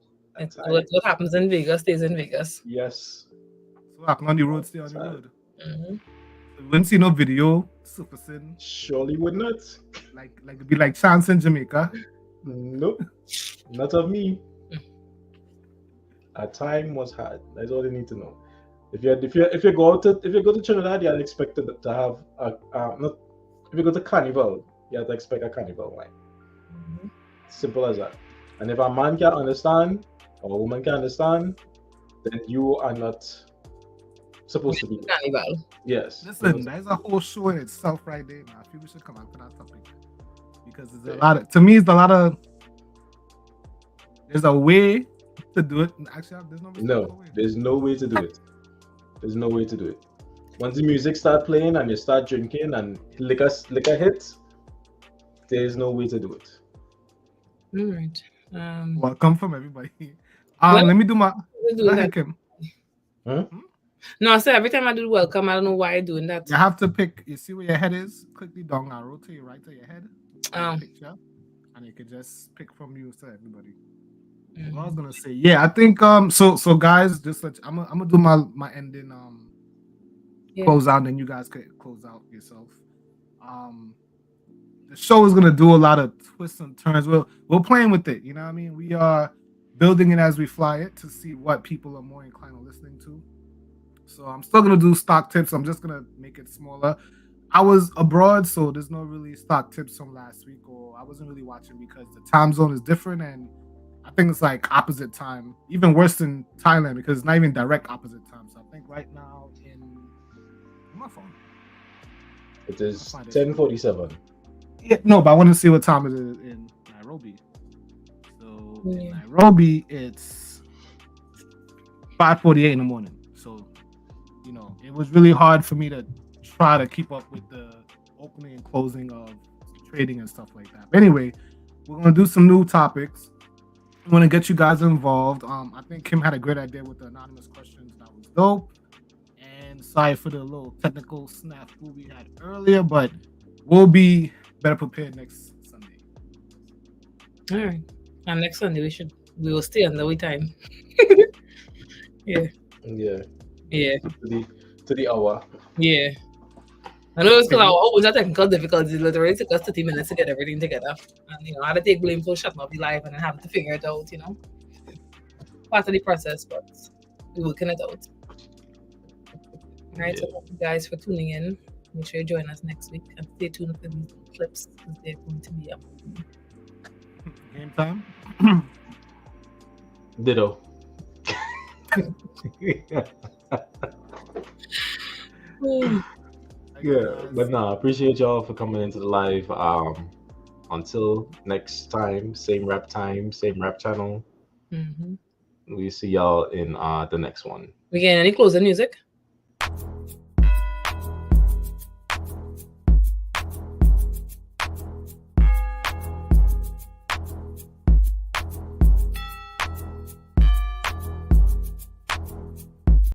What happens in Vegas stays in Vegas. Yes. So happen on the road, stay on the road. Mm-hmm. You wouldn't see no video surfacing. Surely would not. Like it'd be like Chance in Jamaica. Nope. Not of me. A time was hard. That's all you need to know. If you go to Trinidad, you're expected to have not. If you go to carnival, you have to expect a carnival wine. Mm-hmm. Simple as that. And if a man can understand or a woman can understand, then you are not supposed to be there. Carnival. Yes. Listen, there's a whole show in itself right there. Man. I feel we should come out to that topic, because there's a lot of. To me, it's a lot of. There's a way to do it. Actually, there's no way to do it. There's no way to do it. Once the music start playing and you start drinking and liquor hits, there's no way to do it. All right. Welcome from everybody. Let me do my. No, so every time I do welcome, I don't know why I'm doing that. You have to pick. You see where your head is? Click the down arrow to your right of your head. Picture, and you can just pick from you to everybody. Mm-hmm. I was gonna say, I think so guys, just I'm gonna do my ending close out, and then you guys can close out yourself. The show is gonna do a lot of twists and turns. We're playing with it, you know what I mean? We are building it as we fly it to see what people are more inclined to listening to. So I'm still gonna do stock tips. I'm just gonna make it smaller. I was abroad, so there's no really stock tips from last week, or I wasn't really watching because the time zone is different, and I think it's like opposite time, even worse than Thailand because it's not even direct opposite time. So I think right now my phone, it is 10:47. Yeah, no, but I want to see what time it is in Nairobi. So in Nairobi, it's 5:48 in the morning. So it was really hard for me to try to keep up with the opening and closing of trading and stuff like that. But anyway, we're gonna do some new topics. I want to get you guys involved. I think Kim had a great idea with the anonymous questions. That was dope. And sorry for the little technical snafu we had earlier, but we'll be better prepared next Sunday. All right. And next Sunday we will stay on the way time. Yeah. To the hour. Yeah. I know it's because our always had technical difficulties. It literally took us 30 minutes to get everything together. And I had to take blame for shutting off the live and then having to figure it out, Part of the process, but we're working it out. All right, so thank you guys for tuning in. Make sure you join us next week and stay tuned for these clips because they're going to be up. Game time. Ditto. Yeah, but no, appreciate y'all for coming into the live. Until next time, same rap channel. Mm-hmm. We see y'all in the next one. We getting any closing music?